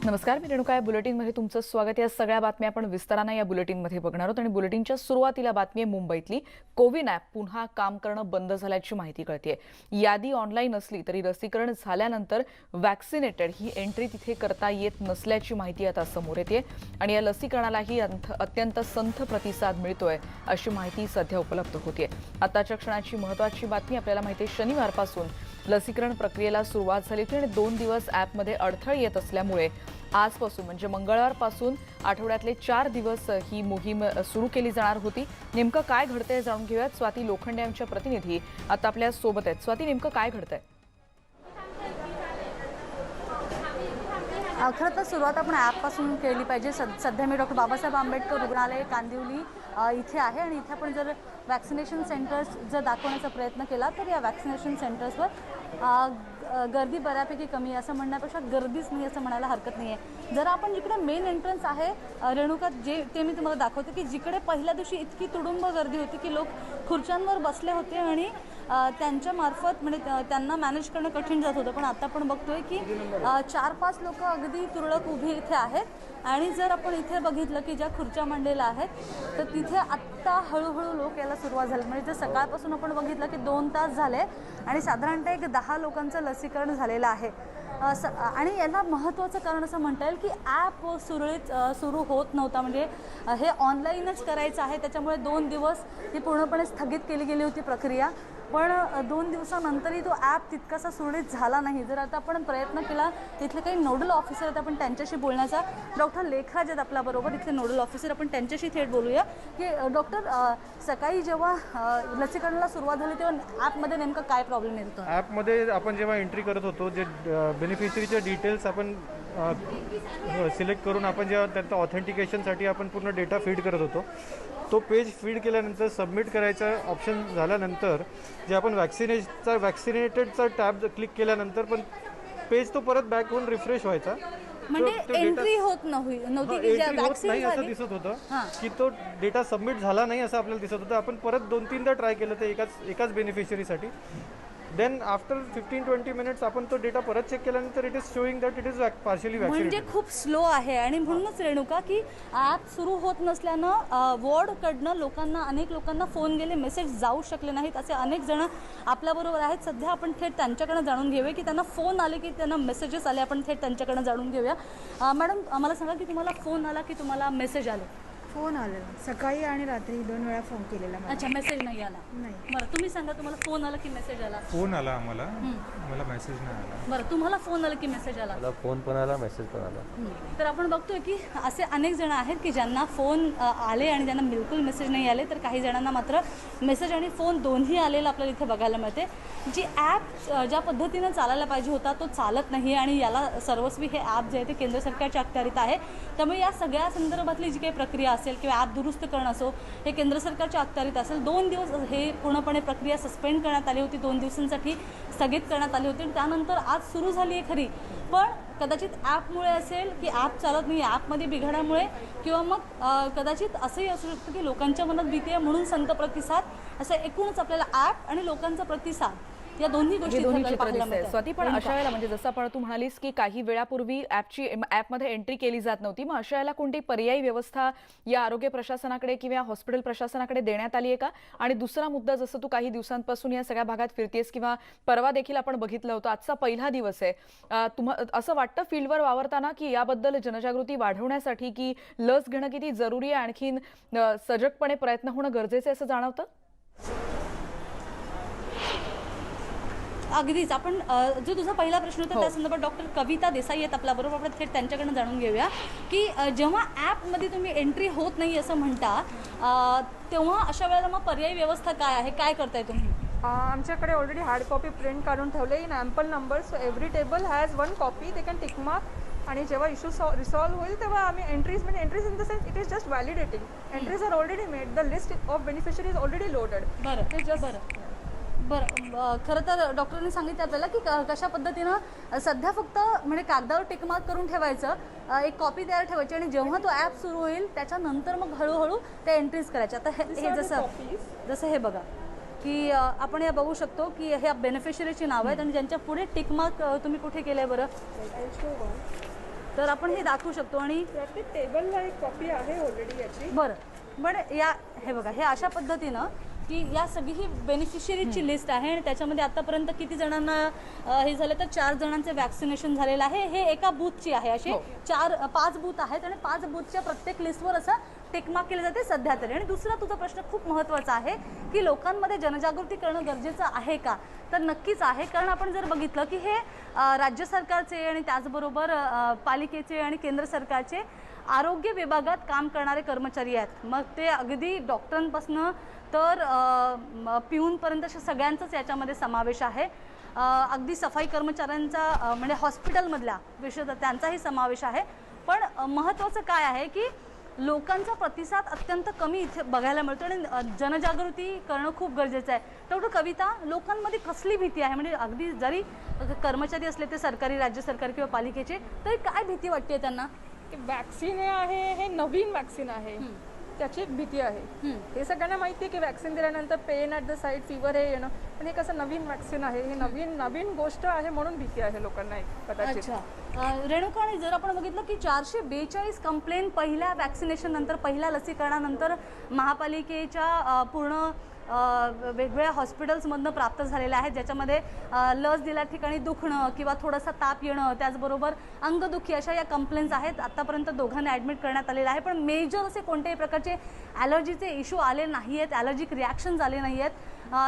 नमस्कार, मी रेणुका. या बुलेटिनमध्ये तुमचं स्वागत. या सगळ्या बातम्या आपण विस्ताराने या बुलेटिनमध्ये बघणार आहोत आणि बुलेटिनच्या सुरुवातीला बातमी आहे मुंबईतली. कोविन ॲप पुन्हा काम करणं बंद झाल्याची माहिती कळते. यादी ऑनलाईन असली तरी लसीकरण झाल्यानंतर वॅक्सिनेटेड ही एंट्री तिथे करता येत नसल्याची माहिती आता समोर येते आणि या लसीकरणालाही अत्यंत संथ प्रतिसाद मिळतोय अशी माहिती सध्या उपलब्ध होते. आताच्या क्षणाची महत्त्वाची बातमी आपल्याला माहिती आहे, शनिवारपासून लसीकरण प्रक्रियेला सुरुवात झाली होती आणि 2 दिवस ॲपमध्ये अडथळे येत असल्यामुळे आजपासून म्हणजे मंगळवारपासून आठवड्यातले 4 दिवस ही मोहीम सुरू केली जाणार होती. नेमकं काय घडतंय जाणून घेऊयात. स्वाती लोखंडे आमच्या प्रतिनिधी आता आपल्या सोबत आहेत. स्वाती, नेमकं काय घडतंय? खरं तर सुरुवात आपण ॲपपासून केली पाहिजे. सध्या मी डॉक्टर बाबासाहेब आंबेडकर रुग्णालय कांदिवली इथे आहे आणि इथे आपण जर वॅक्सिनेशन सेंटर्स जर दाखवण्याचा प्रयत्न केला तर या वॅक्सिनेशन सेंटर्सवर गर्दी बऱ्यापैकी कमी आहे. असं म्हणण्यापेक्षा गर्दीच नाही असं म्हणायला हरकत नाही आहे. जर आपण जिकडे मेन एंट्रन्स आहे रेणुका, ते मी तुम्हाला दाखवते की जिकडे पहिल्या दिवशी इतकी तुडुंब गर्दी होती की लोक खुर्च्यांवर बसले होते आणि त्यांच्या मार्फत म्हणजे त्यांना मॅनेज करणं कठीण जात होतं. पण आता आपण बघतोय की 4-5 लोक अगदी तुरळक उभी इथे आहेत आणि जर आपण इथे बघितलं की ज्या खुर्च्या मांडलेल्या आहेत तर तिथे आत्ता हळूहळू लोक यायला सुरुवात झाली. म्हणजे जर सकाळपासून आपण बघितलं की 2 तास झाले आणि साधारणतः एक 10 लोकांचं लसीकरण झालेलं आहे. आणि याला महत्त्वाचं कारण असं म्हणता येईल की ॲप सुरळीत सुरू होत नव्हता. म्हणजे हे ऑनलाईनच करायचं आहे, त्याच्यामुळे 2 दिवस ही पूर्णपणे स्थगित केली गेली होती प्रक्रिया. पण 2 दिवसानंतरही तो ॲप तितकासा सुरळीत झाला नाही. जर आता आपण प्रयत्न केला, तिथले काही नोडल ऑफिसर आहेत आपण त्यांच्याशी बोलण्याचा. डॉक्टर लेखराज आहेत आपल्याबरोबर, इथले नोडल ऑफिसर, आपण त्यांच्याशी थेट बोलूया की डॉक्टर, सकाळी जेव्हा लसीकरणाला सुरुवात झाली तेव्हा ॲपमध्ये नेमकं काय प्रॉब्लेम येत होता? ॲपमध्ये आपण जेव्हा एंट्री करत होतो, जे बेनिफिशरीचे डिटेल्स आपण सिलेक्ट करून आपण जेव्हा त्यांचं ऑथेंटिकेशनसाठी आपण पूर्ण डेटा फीड करत होतो, तो पेज फीड केल्यानंतर सबमिट करायचा ऑप्शन झाल्यानंतर जे आपण वॅक्सिनेटेडचा टॅब क्लिक केल्यानंतर पण पेज तो परत बॅक होऊन रिफ्रेश व्हायचा. म्हणजे एंट्री होत नव्हती की ज्या वॅक्सिन नाही असं दिसत होतं की तो डेटा सबमिट झाला नाही असं आपल्याला दिसत होतं. आपण परत 2-3दा ट्राय केलं ते एकाच बेनिफिशरीसाठी. देन आफ्टर 15-20 मिनिट्स आपण तो डेटा परत चेक केल्यानंतर it is showing that it is partially vaccinated. म्हणजे खूप स्लो आहे आणि म्हणूनच रेणुका की ॲप सुरू होत नसल्यानं वॉर्डकडनं अनेक लोकांना फोन गेले, मेसेज जाऊ शकले नाहीत. असे अनेक जण आपल्याबरोबर आहेत. सध्या आपण थेट त्यांच्याकडनं जाणून घेऊया की त्यांना फोन आले की त्यांना मेसेजेस आले. आपण थेट त्यांच्याकडनं जाणून घेऊया. मॅडम, मला सांगा की तुम्हाला फोन आला की तुम्हाला मेसेज आले? फोन आलेला सकाळी आणि रात्री 2 वेळा फोन केलेला मला. अच्छा, मेसेज नाही आला? नाही. बरं, तुम्ही सांगा, तुम्हाला फोन आला की मेसेज आला? फोन आला आम्हाला, मला मेसेज नाही आला. बरं, तुम्हाला फोन आला की मेसेज आला? मला फोन पण आला, मेसेज पण आला. तर आपण बघतोय की असे अनेक जण आहेत की ज्यांना फोन आले आणि ज्यांना बिलकुल मेसेज नाही आले. तर काही जणांना मात्र मेसेज आणि फोन दोन्ही आलेलं आपल्याला इथे बघायला मिळते. जी ॲप ज्या पद्धतीनं चालायला पाहिजे होता तो चालत नाही आणि याला सर्वस्वी हे ॲप जे आहे ते केंद्र सरकारच्या अखत्यारीत आहे. त्यामुळे या सगळ्या संदर्भातली जी काही प्रक्रिया असेल किंवा ॲप दुरुस्त करणं असो, हे केंद्र सरकारच्या अखत्यारीत असेल. 2 दिवस हे पूर्णपणे प्रक्रिया सस्पेंड करण्यात आली होती, 2 दिवसांसाठी स्थगित करण्यात आली होती. त्यानंतर आज सुरू झाली आहे खरी, पण कदाचित ॲपमुळे असेल की ॲप चालत नाही, ॲपमध्ये बिघाडामुळे, किंवा मग कदाचित असंही असू शकतं की लोकांच्या मनात भीती आहे म्हणून संत प्रतिसाद. असं एकूणच आपल्याला ॲप आणि लोकांचा प्रतिसाद या दोन्ही गोष्टी स्वाती, पण अशा वेळेला म्हणजे जसं आपण तू म्हणालीस की काही वेळापूर्वी ॲपमध्ये एंट्री केली जात नव्हती, मग अशा वेळेला कोणती पर्यायी व्यवस्था या आरोग्य प्रशासनाकडे किंवा हॉस्पिटल प्रशासनाकडे देण्यात आली आहे का? आणि दुसरा मुद्दा, जसं तू काही दिवसांपासून या सगळ्या भागात फिरतेस किंवा परवा देखील आपण बघितलं होतं, आजचा पहिला दिवस आहे, असं वाटतं फील्डवर वावरताना की याबद्दल जनजागृती वाढवण्यासाठी की लस घेणं किती जरुरी आहे, आणखीन सजगपणे प्रयत्न होणं गरजेचं आहे असं जाणवतं? अगदीच. आपण जो तुझा पहिला प्रश्न होता त्या संदर्भात डॉक्टर कविता देसाई आहेत आपल्याबरोबर, आपण थेट त्यांच्याकडनं जाणून घेऊया की जेव्हा ॲपमध्ये तुम्ही एंट्री होत नाही असं म्हणता, तेव्हा अशा वेळेला मग पर्यायी व्यवस्था काय आहे, काय करताय तुम्ही? आमच्याकडे ऑलरेडी हार्ड कॉपी प्रिंट काढून ठेवले in ample number. So every table has 1 copy, they can tick mark. आणि जेव्हा इश्यू रिसॉल्व्ह होईल तेव्हा आम्ही entries in the sense it is just validating. Entries are already made, the list of beneficiary is already loaded. बरं, खरं तर डॉक्टरांनी सांगितलं आपल्याला की कशा पद्धतीनं सध्या फक्त म्हणजे कागदावर टिकमार्क करून ठेवायचं, एक कॉपी तयार ठेवायची आणि जेव्हा तो ॲप सुरू होईल त्याच्यानंतर मग हळूहळू त्या एंट्रीज करायच्या. आता हे जसं हे बघा की आपण या बघू शकतो की ह्या बेनिफिशरीची नावं आहेत आणि ज्यांच्या पुढे टिकमार्क तुम्ही कुठे केलं आहे? बरं, तर आपण हे दाखवू शकतो. आणि प्रत्येक टेबलला एक कॉपी आहे ऑलरेडी याची. बरं पण या हे बघा, हे अशा पद्धतीनं की या सगळी ही बेनिफिशियरीची लिस्ट आहे आणि त्याच्यामध्ये आतापर्यंत किती जणांना हे झालं तर 4 जणांचे वॅक्सिनेशन झालेलं आहे. हे एका बूथची आहे. असे 5 बूथ आहेत आणि 5 बूथच्या प्रत्येक लिस्टवर असं टिकमार्क केले जाते सध्या तरी. आणि दुसरा तुझा प्रश्न खूप महत्त्वाचा आहे की लोकांमध्ये जनजागृती करणं गरजेचं आहे का, तर नक्कीच आहे. कारण आपण जर बघितलं की हे राज्य सरकारचे आणि त्याचबरोबर पालिकेचे आणि केंद्र सरकारचे आरोग्य विभागात काम करणारे कर्मचारी आहेत. मग ते अगदी डॉक्टरांपासून तर पिऊनपर्यंत अशा सगळ्यांचाच याच्यामध्ये समावेश आहे. अगदी सफाई कर्मचाऱ्यांचा म्हणजे हॉस्पिटलमधल्या विषय त्यांचाही समावेश आहे. पण महत्त्वाचं काय आहे की लोकांचा प्रतिसाद अत्यंत कमी इथे बघायला मिळतो आणि जनजागृती करणं खूप गरजेचं आहे. डॉक्टर कविता, लोकांमध्ये कसली भीती आहे, म्हणजे अगदी जरी कर्मचारी असले ते सरकारी, राज्य सरकारी किंवा पालिकेचे, तरी काय भीती वाटते त्यांना? वॅक्सिन हे आहे, हे नवीन वॅक्सिन आहे, त्याची एक भीती आहे. हे सगळ्यांना माहिती आहे की वॅक्सिन दिल्यानंतर pain at the side, fever हे येणं, पण हे कसं नवीन वॅक्सिन आहे, हे नवीन गोष्ट आहे म्हणून भीती आहे लोकांना एक कदाचित. रेणुका, आणि जर आपण बघितलं की 442 कंप्लेंट पहिल्या वॅक्सिनेशन नंतर, पहिल्या लसीकरणानंतर महापालिकेच्या पूर्ण वेगवेगळ्या हॉस्पिटल्समधनं प्राप्त झालेल्या आहेत, ज्याच्यामध्ये लस दिल्या ठिकाणी दुखणं किंवा थोडासा ताप येणं, त्याचबरोबर अंगदुखी, अशा या कंप्लेंट्स आहेत. आत्तापर्यंत दोघांना ॲडमिट करण्यात आलेलं आहे. पण मेजर असे कोणत्याही प्रकारचे ॲलर्जीचे इश्यू आले नाही आहेत, ॲलर्जिक रिॲक्शन्स आले नाही आहेत.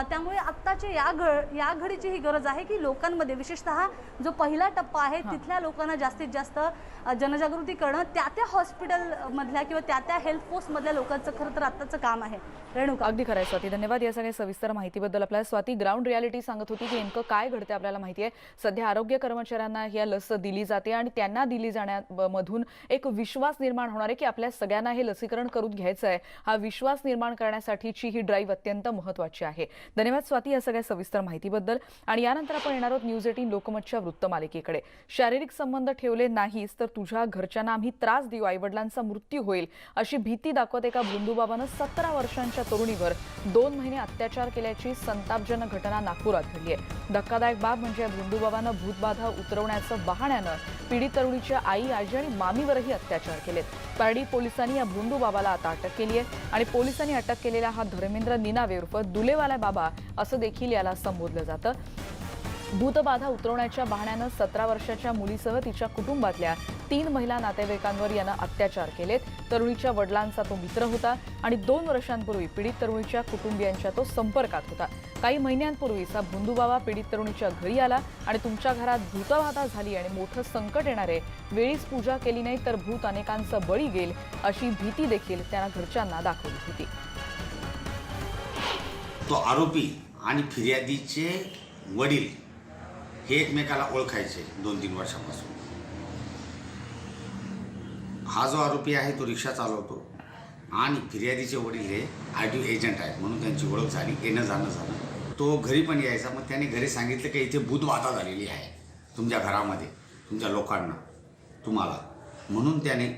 त्यामुळे आत्ताचे या घडीची ही गरज आहे की लोकांमध्ये, विशेषतः जो पहिला टप्पा आहे तिथल्या लोकांना जास्तीत जास्त जनजागृती करणं, त्या हॉस्पिटलमधल्या किंवा त्या हेल्थ पोस्टमधल्या लोकांचं खरं तर आत्ताचं काम आहे. रेणुका, अगदी खरं आहे स्वाती, धन्यवाद या सगळ्या सविस्तर माहितीबद्दल. आपल्याला स्वाती ग्राउंड रियालिटी सांगत होती की नेमकं काय घडते आपल्याला माहिती आहे. सध्या आरोग्य कर्मचाऱ्यांना ही लस दिली जाते आणि त्यांना दिली जाण्यामधून एक विश्वास निर्माण होणार आहे की आपल्या सगळ्यांना हे लसीकरण करून घ्यायचं आहे. हा विश्वास निर्माण करण्यासाठीची ही ड्राईव्ह अत्यंत महत्त्वाची आहे. धन्यवाद स्वाती या सगळ्या सविस्तर माहितीबद्दल. आणि यानंतर आपण येणार आहोत न्यूज 18 लोकमतच्या वृत्तमालिकेकडे. शारीरिक संबंध ठेवले नाहीस तर तुझ्या घरच्यांना आम्ही त्रास देऊ, आईवडिलांचा मृत्यू होईल अशी भीती दाखवत एका भोंदूबाबानं 17 वर्षांच्या तरुणीवर 2 महिने अत्याचार केल्याची संतापजनक घटना नागपुरात घडली आहे. धक्कादायक बाब म्हणजे भोंदूबाबानं भूतबाधा उतरवण्याचं बहाण्यानं पीडित तरुणीच्या आई, आजी आणि मामीवरही अत्याचार केलेत. पारडी पोलिसांनी या भोंदूबाबाला आता अटक केली आहे आणि पोलिसांनी अटक केलेला हा धर्मेंद्र निनावे उर्फ दुलेवाला बाबा असं देखील याला संबोधलं जातं. भूतबाधा उतरवण्याच्या बहाण्यानं 17 वर्षाच्या मुलीसह तिच्या कुटुंबातल्या 3 महिला नातेवाईकांवर यानं अत्याचार केलेत. तरुणीच्या वडिलांचा तो मित्र होता आणि 2 वर्षांपूर्वी पीडित तरुणीच्या कुटुंबियांच्या तो संपर्कात होता. काही महिन्यांपूर्वीच हा भोंदूबाबा पीडित तरुणीच्या घरी आला आणि तुमच्या घरात भूतबाधा झाली आणि मोठं संकट येणार आहे, वेळीच पूजा केली नाही तर भूत अनेकांचं बळी गेल अशी भीती देखील त्यानं घरच्यांना दाखवली होती. तो आरोपी आणि फिर्यादीचे वडील हे एकमेकाला ओळखायचे 2-3 वर्षापासून. हा जो आरोपी आहे तो रिक्षा चालवतो आणि फिर्यादीचे वडील हे RTO एजंट आहेत म्हणून त्यांची ओळख झाली, येणं जाणं झालं. तो घरी पण यायचा. मग त्याने घरी सांगितलं की इथे भूतबाधा झालेली आहे तुमच्या घरामध्ये, तुमच्या लोकांना, तुम्हाला, म्हणून त्याने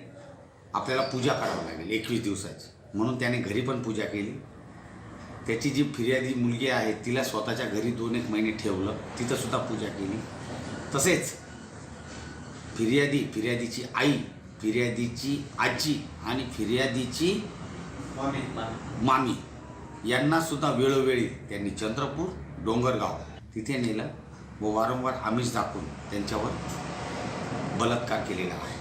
आपल्याला पूजा करावी लागेल 21 दिवसाची. म्हणून त्याने घरी पण पूजा केली. त्याची जी फिर्यादी मुलगी आहे तिला स्वतःच्या घरी 2-1 महिने ठेवलं, तिथंसुद्धा पूजा केली. तसेच फिर्यादीची आई, फिर्यादीची आजी आणि फिर्यादीची मामी यांनासुद्धा वेळोवेळी त्यांनी चंद्रपूर, डोंगरगाव तिथे नेलं व वारंवार आमिष दाखवून त्यांच्यावर बलात्कार केलेला आहे.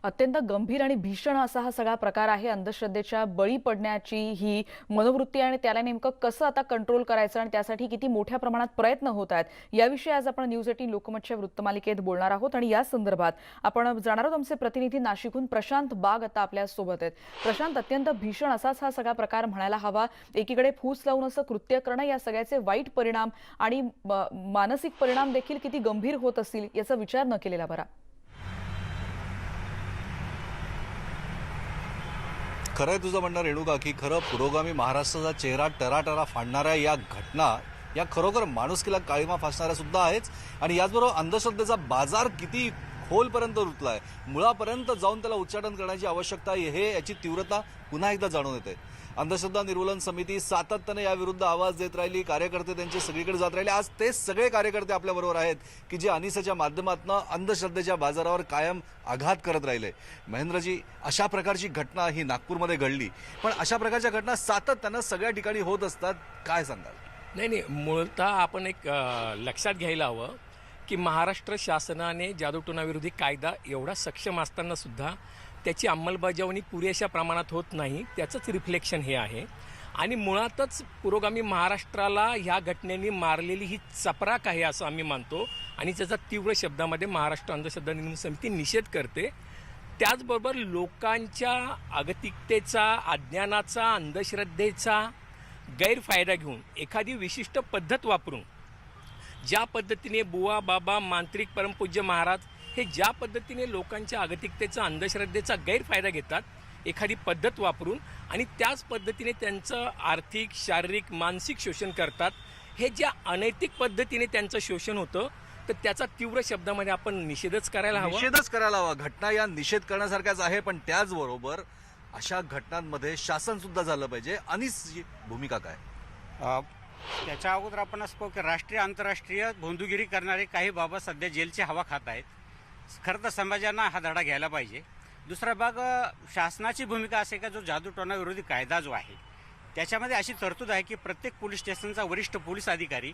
अत्यंत गंभीर आणि भीषण असा हा सगळा प्रकार आहे. अंधश्रद्धेच्या बळी पडण्याची ही मनोवृत्ती आणि त्याला नेमकं कसं आता कंट्रोल करायचं आणि त्यासाठी किती मोठ्या प्रमाणात प्रयत्न होत आहेत याविषयी आज आपण न्यूज 18 लोकमतच्या वृत्तमालिकेत बोलणार आहोत. आणि या संदर्भात आपण जाणार आहोत. आमचे प्रतिनिधी नाशिकहून प्रशांत बाग आता आपल्या सोबत आहेत. प्रशांत, अत्यंत भीषण असाच हा सगळा प्रकार म्हणायला हवा. एकीकडे फूस लावून असं कृत्य करणं, या सगळ्याचे वाईट परिणाम आणि मानसिक परिणाम देखील किती गंभीर होत असतील याचा विचार न केलेला बरा. खरं आहे तुझं म्हणणं रेणुका, की खरं पुरोगामी महाराष्ट्राचा चेहरा टराटरा फाडणाऱ्या या घटना या खरोखर माणुसकीला काळीमा फासणाऱ्या सुद्धा आहेच. आणि याचबरोबर अंधश्रद्धेचा बाजार किती खोलपर्यंत रुतला आहे, मुळापर्यंत जाऊन त्याला उच्चाटन करण्याची आवश्यकता आहे. हे याची तीव्रता पुन्हा एकदा जाणून येते. अंधश्रद्धा निर्मूलन समिती सातत्याने याविरुद्ध आवाज देत राहिली, कार्यकर्ते त्यांचे सगळीकडे जात राहिले. आज तेच सगळे कार्यकर्ते आपल्याबरोबर आहेत की जे अनिसाच्या माध्यमातून अंधश्रद्धेच्या बाजारावर कायम आघात करत राहिले. महेंद्रजी, अशा प्रकारची घटना ही नागपूरमध्ये घडली, पण अशा प्रकारच्या घटना सातत्यानं सगळ्या ठिकाणी होत असतात. काय सांगाल? नाही, मूलतः आपण एक लक्षात घ्यायला हवं की महाराष्ट्र शासनाने जादूटोणाविरोधी कायदा एवढा सक्षम असताना सुद्धा त्याची अंमलबजावणी पुरेशा प्रमाणात होत नाही. त्याचंच रिफ्लेक्शन हे आहे. आणि मुळातच पुरोगामी महाराष्ट्राला ह्या घटनेने मारलेली ही चपराक आहे असं आम्ही मानतो आणि त्याचा तीव्र शब्दामध्ये महाराष्ट्र अंधश्रद्धा निर्मूलन समिती निषेध करते. त्याचबरोबर लोकांच्या अगतिकतेचा, अज्ञानाचा, अंधश्रद्धेचा गैरफायदा घेऊन एखादी विशिष्ट पद्धत वापरून, ज्या पद्धतीने बुवा, बाबा, मांत्रिक, परमपूज्य महाराज हे ज्या पद्धतीने लोकांच्या अगतिकतेचा, अंधश्रद्धेचा गैरफायदा घेतात एखादी पद्धत वापरून, आणि त्याच पद्धतीने त्यांचं आर्थिक, शारीरिक, मानसिक शोषण करतात, हे ज्या अनैतिक पद्धतीने त्यांचं शोषण होतं, तर त्याचा तीव्र शब्दामध्ये आपण निषेधच करायला हवा. घटना या निषेध करण्यासारख्याच आहे, पण त्याचबरोबर अशा घटनांमध्ये शासन सुद्धा झालं पाहिजे. अनिसची भूमिका काय? त्याच्या अगोदर आपण असं पाहू की राष्ट्रीय आंतरराष्ट्रीय भोंदूगिरी करणारे काही बाबा सध्या जेलची हवा खात आहेत. खरं तर समाजानं हा धडा घ्यायला पाहिजे. दुसरा भाग, शासनाची भूमिका असे का जो जादूटोणा विरोधी कायदा जो आहे त्याच्यामध्ये अशी तरतूद आहे की प्रत्येक पोलीस स्टेशनचा वरिष्ठ पोलीस अधिकारी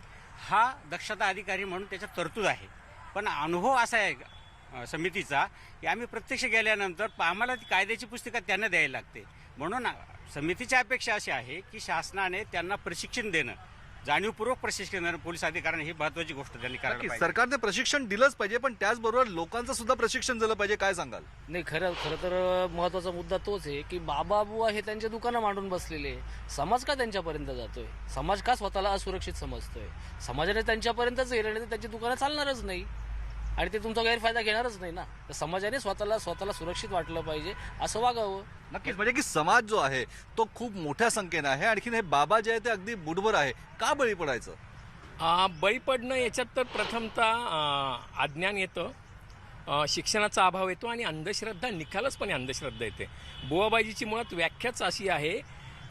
हा दक्षता अधिकारी म्हणून त्याच्यात तरतूद आहे. पण अनुभव असा आहे समितीचा की आम्ही प्रत्यक्ष गेल्यानंतर आम्हाला ती कायद्याची पुस्तिका त्यांना द्यायला लागते. म्हणून समितीची अपेक्षा अशी आहे की शासनाने त्यांना प्रशिक्षण देणं, जाणीवपूर्वक प्रशिक्षण देणं पोलीस अधिकाऱ्यांना ही महत्त्वाची गोष्ट त्यांनी करायला पाहिजे. सरकारने प्रशिक्षण दिलंच पाहिजे, पण त्याचबरोबर लोकांचं सुद्धा प्रशिक्षण झालं पाहिजे. काय सांगाल? नाही, खरं तर महत्त्वाचा मुद्दा तोच आहे की बाबा बुवा हे त्यांच्या दुकानं मांडून बसलेले. समाज का त्यांच्यापर्यंत जातोय? समाज का स्वतःला असुरक्षित समजतोय? समाजाने त्यांच्यापर्यंतच गेलं नाही तर त्यांची दुकानं चालणारच नाही आणि ते तुमचा गैरफायदा घेणारच नाही ना. तर समाजाने स्वतःला सुरक्षित वाटलं पाहिजे, असं वागावं. नक्कीच, म्हणजे की समाज जो आहे तो खूप मोठ्या संख्येने आहे. आणखीन हे बाबा जे आहे ते अगदी बुडभर आहे. का बळी पडायचं? बळी पडणं याच्यात तर प्रथमतः अज्ञान येतं, शिक्षणाचा अभाव येतो आणि अंधश्रद्धा निखालसपणे अंधश्रद्धा येते. बुवाबाजीची मुळात व्याख्याच अशी आहे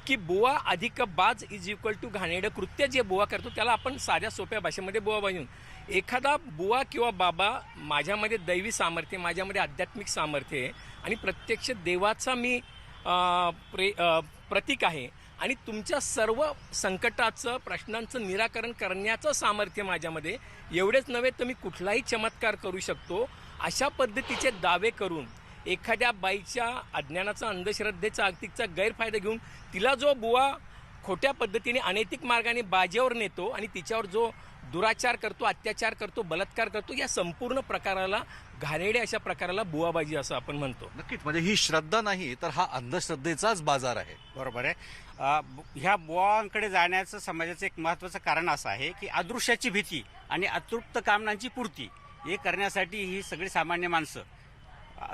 की बुवा अधिक बाज इज इक्वल टू घाणेरडं कृत्य जे बुवा करतो त्याला आपण साध्या सोप्या भाषेमध्ये बुवाबाजी. एखादा बुवा किंवा बाबा माझ्यामध्ये दैवी सामर्थ्य, माझ्यामध्ये आध्यात्मिक सामर्थ्य आहे आणि प्रत्यक्ष देवाचा मी प्रतीक आहे आणि तुमच्या सर्व संकटाचं, प्रश्नांचं निराकरण करण्याचं सामर्थ्य माझ्यामध्ये, एवढेच नव्हे तर मी कुठलाही चमत्कार करू शकतो, अशा पद्धतीचे दावे करून एखाद्या बाईच्या अज्ञानाचा, अंधश्रद्धेचा, आर्थिकचा गैरफायदा घेऊन तिला जो बुवा खोट्या पद्धतीने अनैतिक मार्गाने बाजेवर नेतो आणि तिच्यावर जो दुराचार करतो, अत्याचार करतो, बलात्कार करतो, या संपूर्ण प्रकाराला, घाणेरड्या अशा प्रकाराला बुवाबाजी असं आपण म्हणतो. नक्कीच, म्हणजे ही श्रद्धा नाही तर हा अंधश्रद्धेचाच बाजार आहे. बरोबर आहे. ह्या बुवांकडे जाण्याचं समाजाचं एक महत्त्वाचं कारण असं आहे की अदृश्याची भीती आणि अतृप्त कामनांची पूर्ती हे करण्यासाठी ही सगळी सामान्य माणसं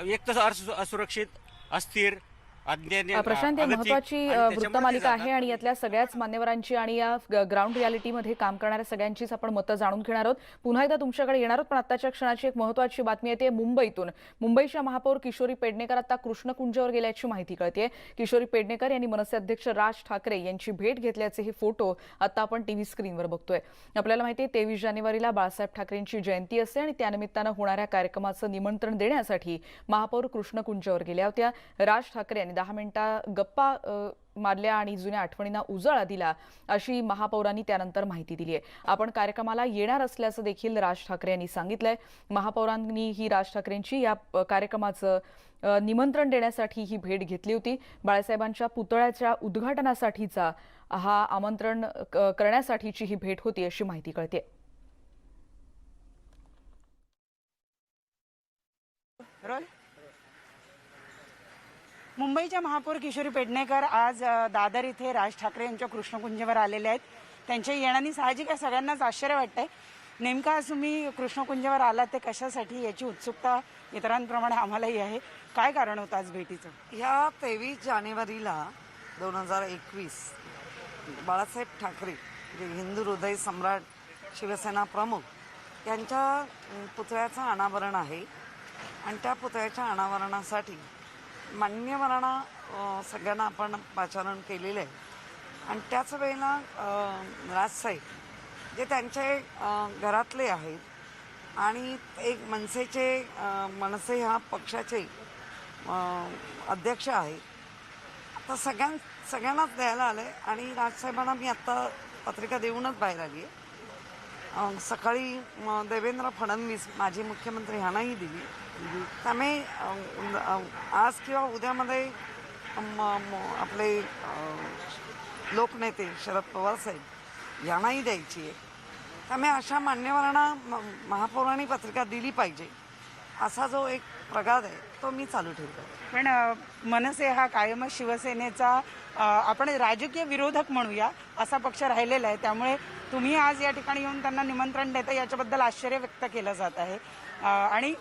एक तर असुरक्षित, अस्थिर, प्रशांत, या महत्वाची वृत्तमालिका आहे आणि यातल्या सगळ्याच मान्यवरांची आणि या ग्राउंड रियालिटीमध्ये काम करणाऱ्या सगळ्यांचीच आपण मतं जाणून घेणार आहोत. पुन्हा एकदा तुमच्याकडे येणार आहोत, पण आताच्या क्षणाची एक महत्वाची बातमी येते मुंबईतून. मुंबईच्या महापौर किशोरी पेडणेकर आता कृष्णकुंजावर गेल्याची माहिती कळते. किशोरी पेडणेकर यांनी मनसे अध्यक्ष राज ठाकरे यांची भेट घेतल्याचे हे फोटो आता आपण टीव्ही स्क्रीनवर बघतोय. आपल्याला माहिती आहे 23 जानेवारीला बाळासाहेब ठाकरेंची जयंती असते आणि त्यानिमित्तानं होणाऱ्या कार्यक्रमाचं निमंत्रण देण्यासाठी महापौर कृष्णकुंजावर गेल्या होत्या. राज ठाकरे यांनी 10 मिनिटं गप्पा मारल्या आणि जुन्या आठवणींना उजाळा दिला, अशी महापौरांनी त्यानंतर माहिती दिली आहे. आपण कार्यक्रमाला येणार असल्याचं देखील राज ठाकरे यांनी सांगितलंय. महापौरांनी ही राज ठाकरेंची या कार्यक्रमाचं निमंत्रण देण्यासाठी ही भेट घेतली होती. बाळासाहेबांच्या पुतळ्याच्या उद्घाटनासाठीचा हा आमंत्रण करण्यासाठीची ही भेट होती, अशी माहिती कळते. मुंबईच्या महापौर किशोरी पेडणेकर आज दादर इथे राज ठाकरे यांच्या कृष्णकुंजावर आलेले आहेत. त्यांच्या येण्याने साहजिक आहे, सगळ्यांनाच आश्चर्य वाटतंय. नेमका आज तुम्ही कृष्णकुंजावर आलात ते कशासाठी, याची उत्सुकता इतरांप्रमाणे आम्हालाही आहे. काय कारण होतं आज भेटीचं? ह्या 23 जानेवारीला 2021 बाळासाहेब ठाकरे जे हिंदू हृदय सम्राट, शिवसेना प्रमुख यांच्या पुतळ्याचं अनावरण आहे आणि त्या पुतळ्याच्या अनावरणासाठी मान्यवरांना सगळ्यांना आपण पाचारण केलेलं आहे. आणि त्याच वेळेला राजसाहेब जे त्यांचे घरातले आहेत आणि एक मनसे ह्या पक्षाचे अध्यक्ष आहेत, आता सगळ्यांनाच द्यायला आलं आहे. आणि राजसाहेबांना मी आत्ता पत्रिका देऊनच बाहेर आली आहे. सकाळी देवेंद्र फडणवीस माजी मुख्यमंत्री ह्यांनाही दिली. त्यामुळे आज किंवा उद्यामध्ये आपले लोकनेते शरद पवार साहेब यांनाही द्यायची आहे. त्यामुळे अशा मान्यवरांना महापौरांनी पत्रिका दिली पाहिजे असा जो एक प्रघात आहे तो मी चालू ठेवतो. पण मनसे हा कायमच शिवसेनेचा आपण राजकीय विरोधक म्हणूया असा पक्ष राहिलेला आहे. त्यामुळे तुम्ही आज या ठिकाणी येऊन त्यांना निमंत्रण देता याच्याबद्दल आश्चर्य व्यक्त केलं जात आहे. आणि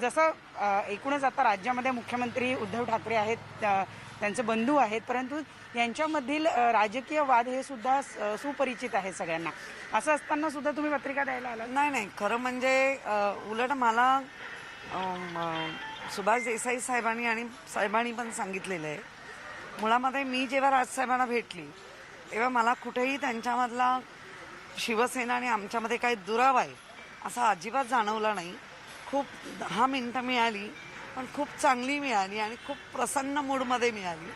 जसं एकूणच आता राज्यामध्ये मुख्यमंत्री उद्धव ठाकरे आहेत, त्यांचे बंधू आहेत, परंतु यांच्यामधील राजकीय वाद हे सुद्धा सुपरिचित आहे सगळ्यांना. असं असताना सुद्धा तुम्ही पत्रिका द्यायला आला? नाही, खरं म्हणजे उलट मला सुभाष देसाई साहेबांनी पण सांगितलेलं आहे. मुळामध्ये मी जेव्हा राजसाहेबांना भेटली तेव्हा मला कुठेही त्यांच्यामधला शिवसेना आणि आमच्यामध्ये काही दुरावा आहे असा अजिबात जाणवला नाही. खूप 10 मिनटं मिळाली, पण खूप चांगली मिळाली आणि खूप प्रसन्न मूडमध्ये मिळाली.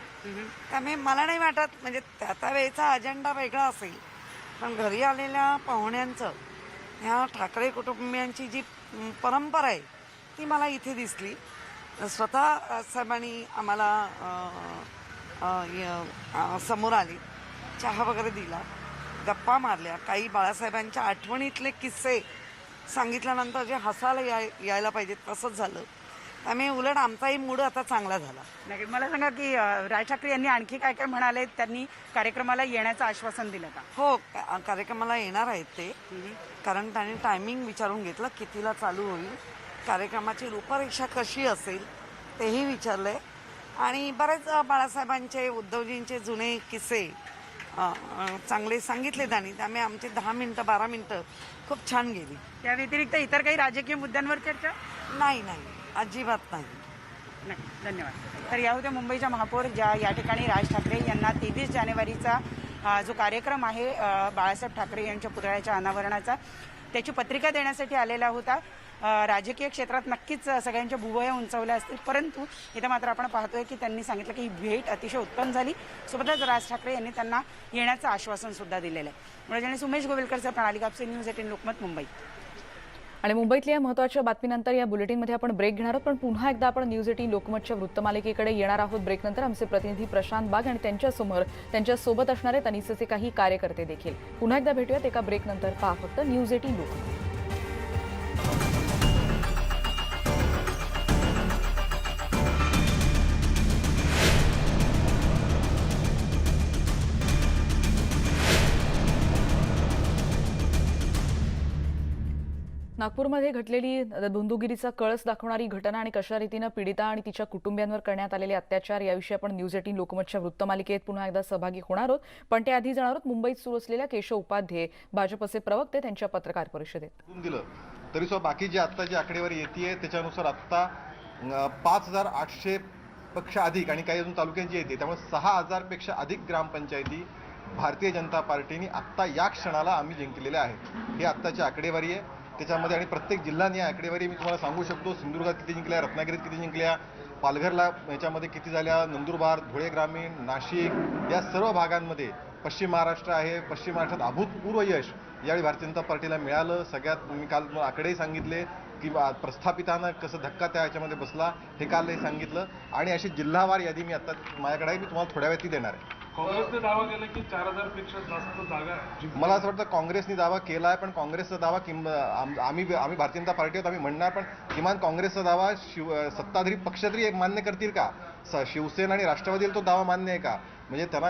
त्यामुळे मला नाही वाटत, म्हणजे त्या वेळेचा अजेंडा वेगळा असेल, पण घरी आलेल्या पाहुण्यांचं ह्या ठाकरे कुटुंबियांची जी परंपरा आहे ती मला इथे दिसली. स्वतः साहेबांनी आम्हाला समोर आली, चहा वगैरे दिला, गप्पा मारल्या, काही बाळासाहेबांच्या आठवणीतले किस्से सांगितल्यानंतर जे हसायला यायला पाहिजे तसंच झालं. त्यामुळे उलट आमचाही मूड आता चांगला झाला. नाही, मला सांगा की राज ठाकरे यांनी आणखी काय काय म्हणाले? त्यांनी कार्यक्रमाला येण्याचं आश्वासन दिलं का? हो, कार्यक्रमाला येणार आहेत ते, कारण त्यांनी टायमिंग विचारून घेतलं कितीला चालू होईल, कार्यक्रमाची रूपरेषा कशी असेल तेही विचारलंय. आणि बरेच बाळासाहेबांचे उद्धवजींचे जुने किस्से चांगले सांगितले त्यांनी. त्यामुळे आमचे 10 मिनटं 12 मिनटं खूप छान गेली. त्या व्यतिरिक्त इतर काही राजकीय मुद्द्यांवर चर्चा? नाही, अजिबात नाही. धन्यवाद. तर या होत्या मुंबईच्या महापौर, ज्या या ठिकाणी राज ठाकरे यांना 23 जानेवारीचा जो कार्यक्रम आहे बाळासाहेब ठाकरे यांच्या पुतळ्याच्या अनावरणाचा, त्याची पत्रिका देण्यासाठी आलेला होता. राजकीय क्षेत्रात नक्कीच सगळ्यांच्या भुवया उंचावल्या असतील, परंतु इथं मात्र आपण पाहतोय की त्यांनी सांगितलं की ही भेट अतिशय उत्तम झाली. सोबतच राज ठाकरे यांनी त्यांना येण्याचं आश्वासन सुद्धा दिलेलं आहे. म्हणजे सुमेश गोवेलकर, प्रणाली कापसे, न्यूज 18 लोकमत, मुंबई. आणि मुंबईतल्या या महत्त्वाच्या बातमीनंतर या बुलेटिनमध्ये आपण ब्रेक घेणार आहोत. पण पुन्हा एकदा आपण न्यूज 18 लोकमतच्या वृत्तमालिकेकडे येणार आहोत. ब्रेकनंतर आमचे प्रतिनिधी प्रशांत बाग आणि त्यांच्यासोबत असणारे तनिसेचे काही कार्यकर्ते देखील. पुन्हा एकदा भेटूयात एका ब्रेकनंतर. पहा फक्त न्यूज 18 लोकमत. नागपूरमध्ये घडलेली बंधुगिरीचा कळस दाखवणारी घटना आणि कशा रीतीनं पीडिता आणि तिच्या कुटुंबियांवर करण्यात आलेले अत्याचार याविषयी आपण न्यूज 18 लोकमतच्या वृत्तमालिकेत पुन्हा एकदा सहभागी होणार आहोत. पण त्याआधी जाणार आहोत मुंबईत सुरू असलेल्या केशव उपाध्ये, भाजपचे प्रवक्ते, त्यांच्या पत्रकार परिषदेत. दिलं तरी सुद्धा बाकी जी आता जी आकडेवारी येते त्याच्यानुसार आत्ता 5800 पेक्षा अधिक आणि काही अजून तालुक्यांची येते, त्यामुळे 6000 पेक्षा अधिक ग्रामपंचायती भारतीय जनता पार्टीने आत्ता या क्षणाला आम्ही जिंकलेल्या आहेत. ही आत्ताची आकडेवारी आहे त्याच्यामध्ये. आणि प्रत्येक जिल्ह्याने या आकडेवारी मी तुम्हाला सांगू शकतो. सिंधुदुर्गात किती जिंकल्या, रत्नागिरीत किती जिंकल्या, पालघरला याच्यामध्ये किती झाल्या, नंदुरबार, धुळे ग्रामीण, नाशिक या सर्व भागांमध्ये, पश्चिम महाराष्ट्र आहे, पश्चिम महाराष्ट्रात अभूतपूर्व यश यावेळी भारतीय जनता पार्टीला मिळालं. सगळ्यात मी काल आकडेही सांगितले की प्रस्थापितांना कसं धक्का त्या याच्यामध्ये बसला हे कालही सांगितलं. आणि अशी जिल्हावार यादी मी आता माझ्याकडे आहे, मी तुम्हाला थोड्या वेळात ती देणार आहे. काँग्रेसने दावा केला की 4000 पेक्षा जास्त जागा आहे. मला असं वाटतं काँग्रेसने दावा केला आहे, पण काँग्रेसचा दावा आम्ही भारतीय जनता पार्टी आहोत, आम्ही म्हणणार, पण किमान काँग्रेसचा दावा सत्ताधारी पक्ष तरी मान्य करतील का? शिवसेना आणि राष्ट्रवादीला तो दावा मान्य आहे का? म्हणजे त्यांना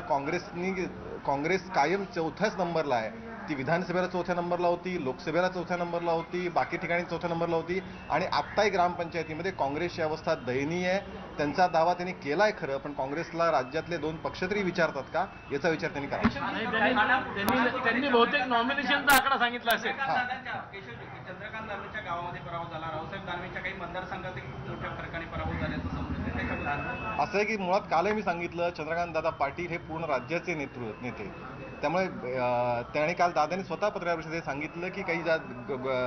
काँग्रेस कायम 4थ्याच नंबरला आहे. ती विधानसभेला 4थ्या नंबरला होती, लोकसभेला 4थ्या नंबरला होती, बाकी ठिकाणी 4थ्या नंबरला होती आणि आत्ताही ग्रामपंचायतीमध्ये काँग्रेसची अवस्था दयनीय आहे. त्यांचा दावा त्यांनी केलाय खरं, पण काँग्रेसला राज्यातले 2 पक्ष तरी विचारतात का याचा विचार त्यांनी करावा. त्यांनी बहुतेक नॉमिनेशनचा आकडा सांगितला असेल. चंद्रकांत दानवेच्या गावामध्ये पराभव झाला, रावसाहेब दानवेच्या काही मतदारसंघात मोठ्या फरकाने पराभव झाल्याचं समजतं. असं आहे की मुळात कालही मी सांगितलं, चंद्रकांत दादा पाटील हे पूर्ण राज्याचे नेते. त्यामुळे त्यांनी काल दादांनी स्वतः पत्रकार परिषदेत सांगितलं की काही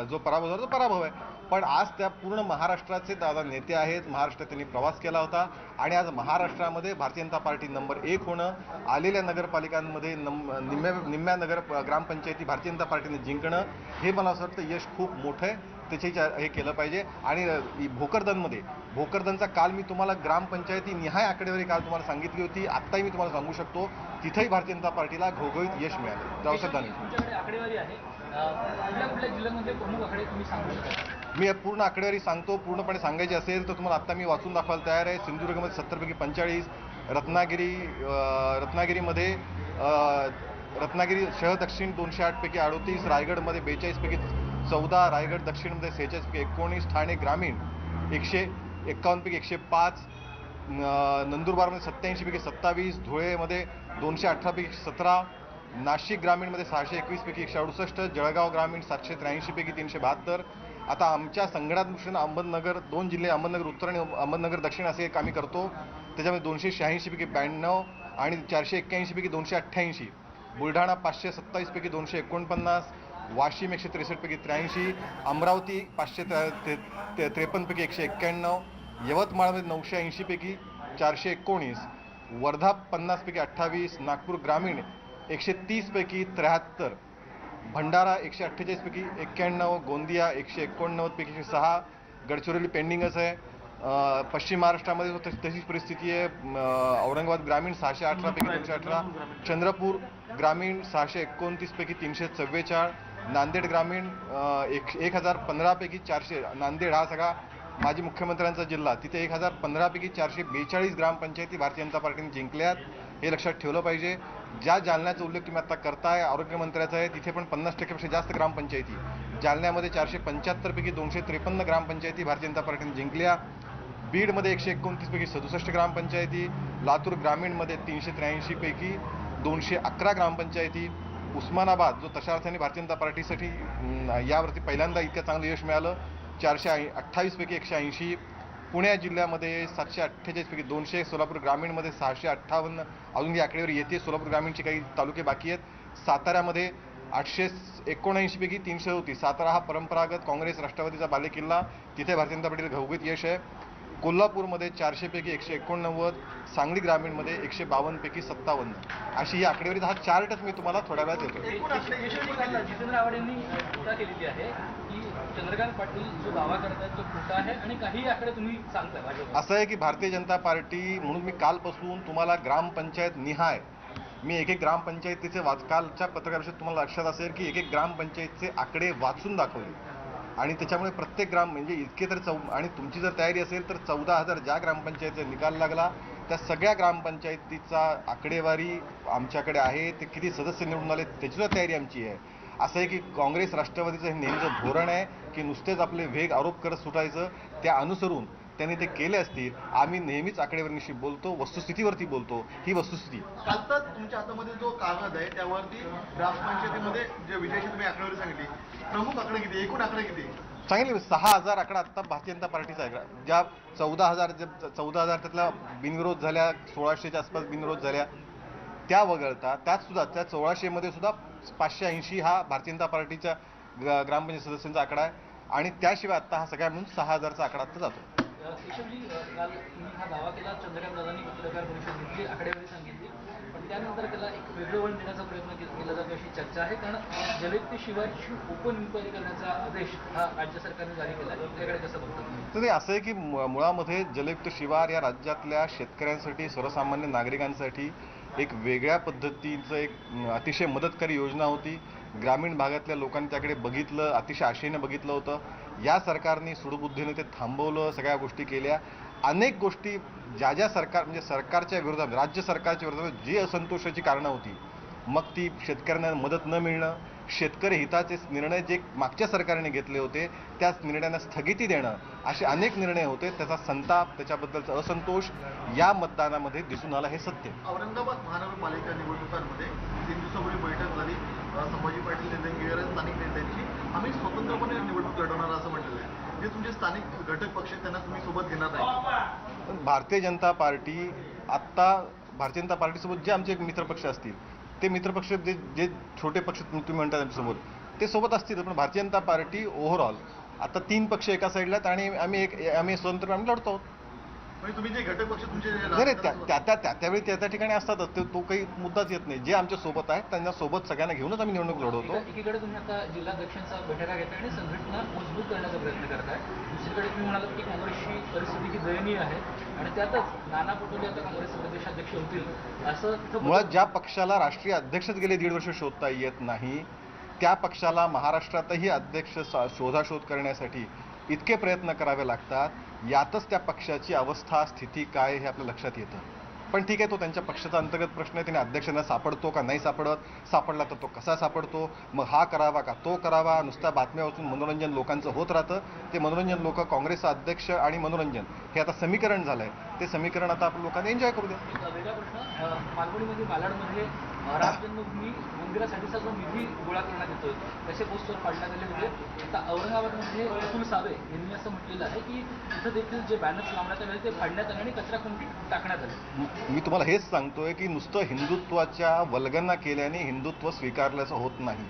जो पराभव झाला तो पराभव आहे, पण आज त्या पूर्ण महाराष्ट्राचे दादा नेते आहेत. महाराष्ट्रात त्यांनी प्रवास केला होता आणि आज महाराष्ट्रामध्ये भारतीय जनता पार्टी नंबर 1 होणं, आलेल्या नगरपालिकांमध्ये निम्म्या नगर ग्रामपंचायती भारतीय जनता पार्टीने जिंकणं, हे मला असं वाटतं यश खूप मोठं आहे. त्याची हे केलं पाहिजे. आणि भोकरदनचा काल मी तुम्हाला ग्रामपंचायती निहाय आकडेवारी काल तुम्हाला सांगितली होती. आत्ताही मी तुम्हाला सांगू शकतो तिथेही भारतीय जनता पार्टीला घवघवीत यश मिळालं. रावसाहेब दानवे आकडेवारी आहे, कुठल्या जिल्ह्यांमध्ये प्रमुख आकडे तुम्ही सांगू शकता? मी पूर्ण आकडेवारी सांगतो. पूर्णपणे सांगायची असेल तर तुम्हाला आत्ता मी वाचून दाखवायला तयार आहे. सिंधुदुर्गमध्ये 70पैकी 45, रत्नागिरी शहर दक्षिण 208 पैकी 38, रायगडमध्ये 42 पैकी 14, रायगड दक्षिणमध्ये 46 पैकी 19, ठाणे ग्रामीण 151 पैकी 105, नंदुरबारमध्ये 87 पैकी 27, धुळेमध्ये 218 पैकी 17, नाशिक ग्रामीणमध्ये 621 पैकी 168, जळगाव ग्रामीण 783 पैकी 372. आता आमच्या संगणकात दृष्टीनं अहमदनगर 2 जिल्हे, अहमदनगर उत्तर आणि अहमदनगर दक्षिण असे एक आम्ही करतो. त्याच्यामध्ये 286 पैकी 92 आणि 481 पैकी 288, बुलढाणा 527 पैकी 249, वाशिम 163 पैकी 83, अमरावती 553 पैकी 191, यवतमाळमध्ये 980 पैकी 419, वर्धा 50 पैकी 28, नागपूर ग्रामीण 130 पैकी 73, भंडारा 148 पैकी 91, गोंदिया 189 पैकी 106, गडचिरोली पेंडिंगच आहे. पश्चिम महाराष्ट्रामध्ये तशीच परिस्थिती आहे. औरंगाबाद ग्रामीण 618 पैकी 218, चंद्रपूर ग्रामीण 629 पैकी 344, नांदेड ग्रामीण 1015 पैकी 400. नांदेड हा सगळा माजी मुख्यमंत्र्यांचा जिल्हा, तिथे 1015 पैकी 442 ग्रामपंचायती भारतीय जनता पार्टीने जिंकल्यात. हे लक्षात ठेवलं पाहिजे. ज्या जालन्याचा उल्लेख तुम्ही आता करताय आरोग्यमंत्र्याचा आहे, तिथे पण 50% जास्त ग्रामपंचायती. जालन्यामध्ये 475 पैकी 253 ग्रामपंचायती भारतीय जनता पार्टीने जिंकल्या. बीडमध्ये 129 पैकी 67 ग्रामपंचायती, लातूर ग्रामीणमध्ये 383 पैकी 211 ग्रामपंचायती, उस्मानाबाद जो तशा अर्थाने भारतीय जनता पार्टीसाठी यावरती पहिल्यांदा इतकं चांगलं यश मिळालं, 428 पैकी 180, पुणे जिल्ह्यामध्ये 748 पैकी 200, सोलापूर ग्रामीणमध्ये 658, अजून ही आकडेवारी येते. सोलापूर ग्रामीणचे काही तालुके बाकी आहेत. साताऱ्यामध्ये 879 पैकी 300 होती. सातारा हा परंपरागत काँग्रेस राष्ट्रवादीचा बालेकिल्ला, तिथे भारतीय जनता पार्टीला घवघवीत यश आहे. कोल्हापूरमध्ये 400 पैकी 189, सांगली ग्रामीणमध्ये 152 पैकी 57. अशी ही आकडेवारी. हा चार्टच मी तुम्हाला थोड्या वेळात देतो. जितेंद्र आव्हाड यांनी टीका केलेली आहे की चंद्रकांत पाटील जो दावा करतात तो खोटा आहे आणि काही आकडे तुम्ही सांगताय. असं आहे की भारतीय जनता पार्टी म्हणून मी कालपासून तुम्हाला ग्रामपंचायत निहाय मी एक ग्रामपंचायतीचे कालच्या पत्रकार परिषदेत तुम्हाला लक्षात असेल की एक ग्रामपंचायतचे आकडे वाचून दाखवले आणि त्याच्यामुळे प्रत्येक ग्राम म्हणजे इतके तर आणि तुमची जर तयारी असेल तर 14,000 ज्या ग्रामपंचायतीचा निकाल लागला त्या सगळ्या ग्रामपंचायतीचा आकडेवारी आमच्याकडे आहे. ते किती सदस्य निवडून आले त्याची सुद्धा तयारी आमची आहे. असं आहे की काँग्रेस राष्ट्रवादीचं हे नेहमीचं धोरण आहे की नुसतेच आपले वेग आरोप करत सुटायचं. त्या अनुसरून त्यांनी ते केले असतील. आम्ही नेहमीच आकडेवारीशी बोलतो, वस्तुस्थितीवरती बोलतो. ही वस्तुस्थिती. कालचा तुमच्या हातामध्ये जो कागद आहे त्यावरती ग्रामपंचायतीमध्ये जे विजयाची तुम्ही आकडेवारी सांगितली, प्रमुख आकडे किती, एकूण आकडे किती सांगितले? 6,000 आकडा आता भारतीय जनता पार्टीचा आहे. ज्या 14,000 त्यातल्या बिनविरोध झाल्या, 1,600च्या आसपास बिनविरोध झाल्या, त्या वगळता त्यात सुद्धा त्या 1,600मध्ये सुद्धा 580 हा भारतीय जनता पार्टीच्या ग्रामपंचायत सदस्यांचा आकडा आहे आणि त्याशिवाय आता हा सगळ्या मिळून 6,000चा आकडा आता जातो. केशवजी, काल तुम्ही हा दावा केला, चंद्रकांत दादांनी पत्रकार परिषद घेतली, आकडेवारी सांगितली, पण त्यानंतर त्याला एक वेगळं वळण देण्याचा प्रयत्न केला जातो अशी चर्चा आहे. कारण जलयुक्त शिवारची ओपन इन्क्वायरी करण्याचा आदेश हा राज्य सरकारने जारी केला. आपल्याकडे कसं बघतात? तर असं आहे की मुळामध्ये जलयुक्त शिवार या राज्यातल्या शेतकऱ्यांसाठी, सर्वसामान्य नागरिकांसाठी एक वेगळ्या पद्धतीचं एक अतिशय मदतकारी योजना होती. ग्रामीण भागातल्या लोकांनी त्याकडे बघितलं, अतिशय आशेने बघितलं होतं. या सरकारने सुडबुद्धीने ते थांबवलं, सगळ्या गोष्टी केल्या. अनेक गोष्टी ज्या सरकार म्हणजे सरकारच्या विरोधात, राज्य सरकारच्या विरोधात जी असंतोषाची कारणं होती मग ती शेतकऱ्यांना मदत न मिळणं, शेतकरी हिताचे निर्णय जे मागच्या सरकारने घेतले होते त्याच निर्णयांना स्थगिती देणं, असे अनेक निर्णय होते. त्याचा संताप, त्याच्याबद्दलचा असंतोष या मतदानामध्ये दिसून आला, हे सत्य. औरंगाबाद महानगरपालिका निवडणुकांमध्ये 3 दिवसापूर्वी बैठक झाली. संभाजी पाटील निलंगेकर स्थानिक नेत्यांची, आम्ही स्वतंत्रपणे निवडणूक लढवणार असं म्हटलेलं आहे. जे तुमचे स्थानिक घटक पक्ष आहेत त्यांना तुम्ही सोबत घेणार नाही? पण भारतीय जनता पार्टी आत्ता भारतीय जनता पार्टीसोबत जे आमचे मित्रपक्ष असतील, ते मित्रपक्ष जे छोटे पक्ष तुम्ही म्हणता त्यांच्यासोबत, ते सोबत असतील. पण भारतीय जनता पार्टी ओव्हरऑल आता 3 पक्ष एका साईडला आहेत आणि आम्ही स्वतंत्रपणे लढतो आहोत. म्हणजे तुम्ही जे घटक पक्ष तुमचे नाही, त्यावेळी त्या ठिकाणी असतातच, तो काही मुद्दाच येत नाही. जे आमच्या सोबत आहेत त्यांना सोबत सगळ्यांना घेऊनच आम्ही निवडणूक लढवतो. एकीकडे तुम्ही आता जिल्हाध्यक्षांचा बैठका घेताय आणि संघटना मजबूत करण्याचा प्रयत्न करताय, दुसरीकडे तुम्ही म्हणालात की काँग्रेसची परिस्थिती ही दयनीय आहे आणि त्यातच नाना पटोले आता काँग्रेसचे प्रदेशाध्यक्ष होतील असं. मुळात ज्या पक्षाला राष्ट्रीय अध्यक्षच गेले 1.5 वर्ष शोधता येत नाही, त्या पक्षाला महाराष्ट्रातही अध्यक्ष शोधाशोध करण्यासाठी इतके प्रयत्न करावे लागतात. यातच त्या पक्षाची अवस्था, स्थिती काय हे आपल्या लक्षात येतं. पण ठीक आहे, तो त्यांच्या पक्षाचा अंतर्गत प्रश्न आहे. त्याने अध्यक्षांना सापडतो का नाही सापडत, सापडला तर तो कसा सापडतो, मग हा करावा का तो करावा. नुसत्या बातम्या वाचून मनोरंजन लोकांचं होत राहतं. ते मनोरंजन लोक, काँग्रेसचा अध्यक्ष आणि मनोरंजन हे आता समीकरण झालंय. ते समीकरण आता आपण लोकांना एन्जॉय करू द्या. एक वेगळा प्रश्न, मालवणीमध्ये मालाडमध्ये राम जन्मभूमी मंदिरासाठीचा जो निधी गोळा करण्यात येतोय त्याचे पोस्टर पाडण्यात आले होते. आता औरंगाबादमध्ये अतुल सावे यांनी असं म्हटलेलं आहे की तिथं देखील जे बॅनर्स लावण्यात आले ते फाडण्यात आले आणि कचरा कुंडीत टाकण्यात आले. मी तुम्हाला हेच सांगतोय की नुसतं हिंदुत्वाच्या वल्गना केल्याने हिंदुत्व स्वीकारल्याचं होत नाही.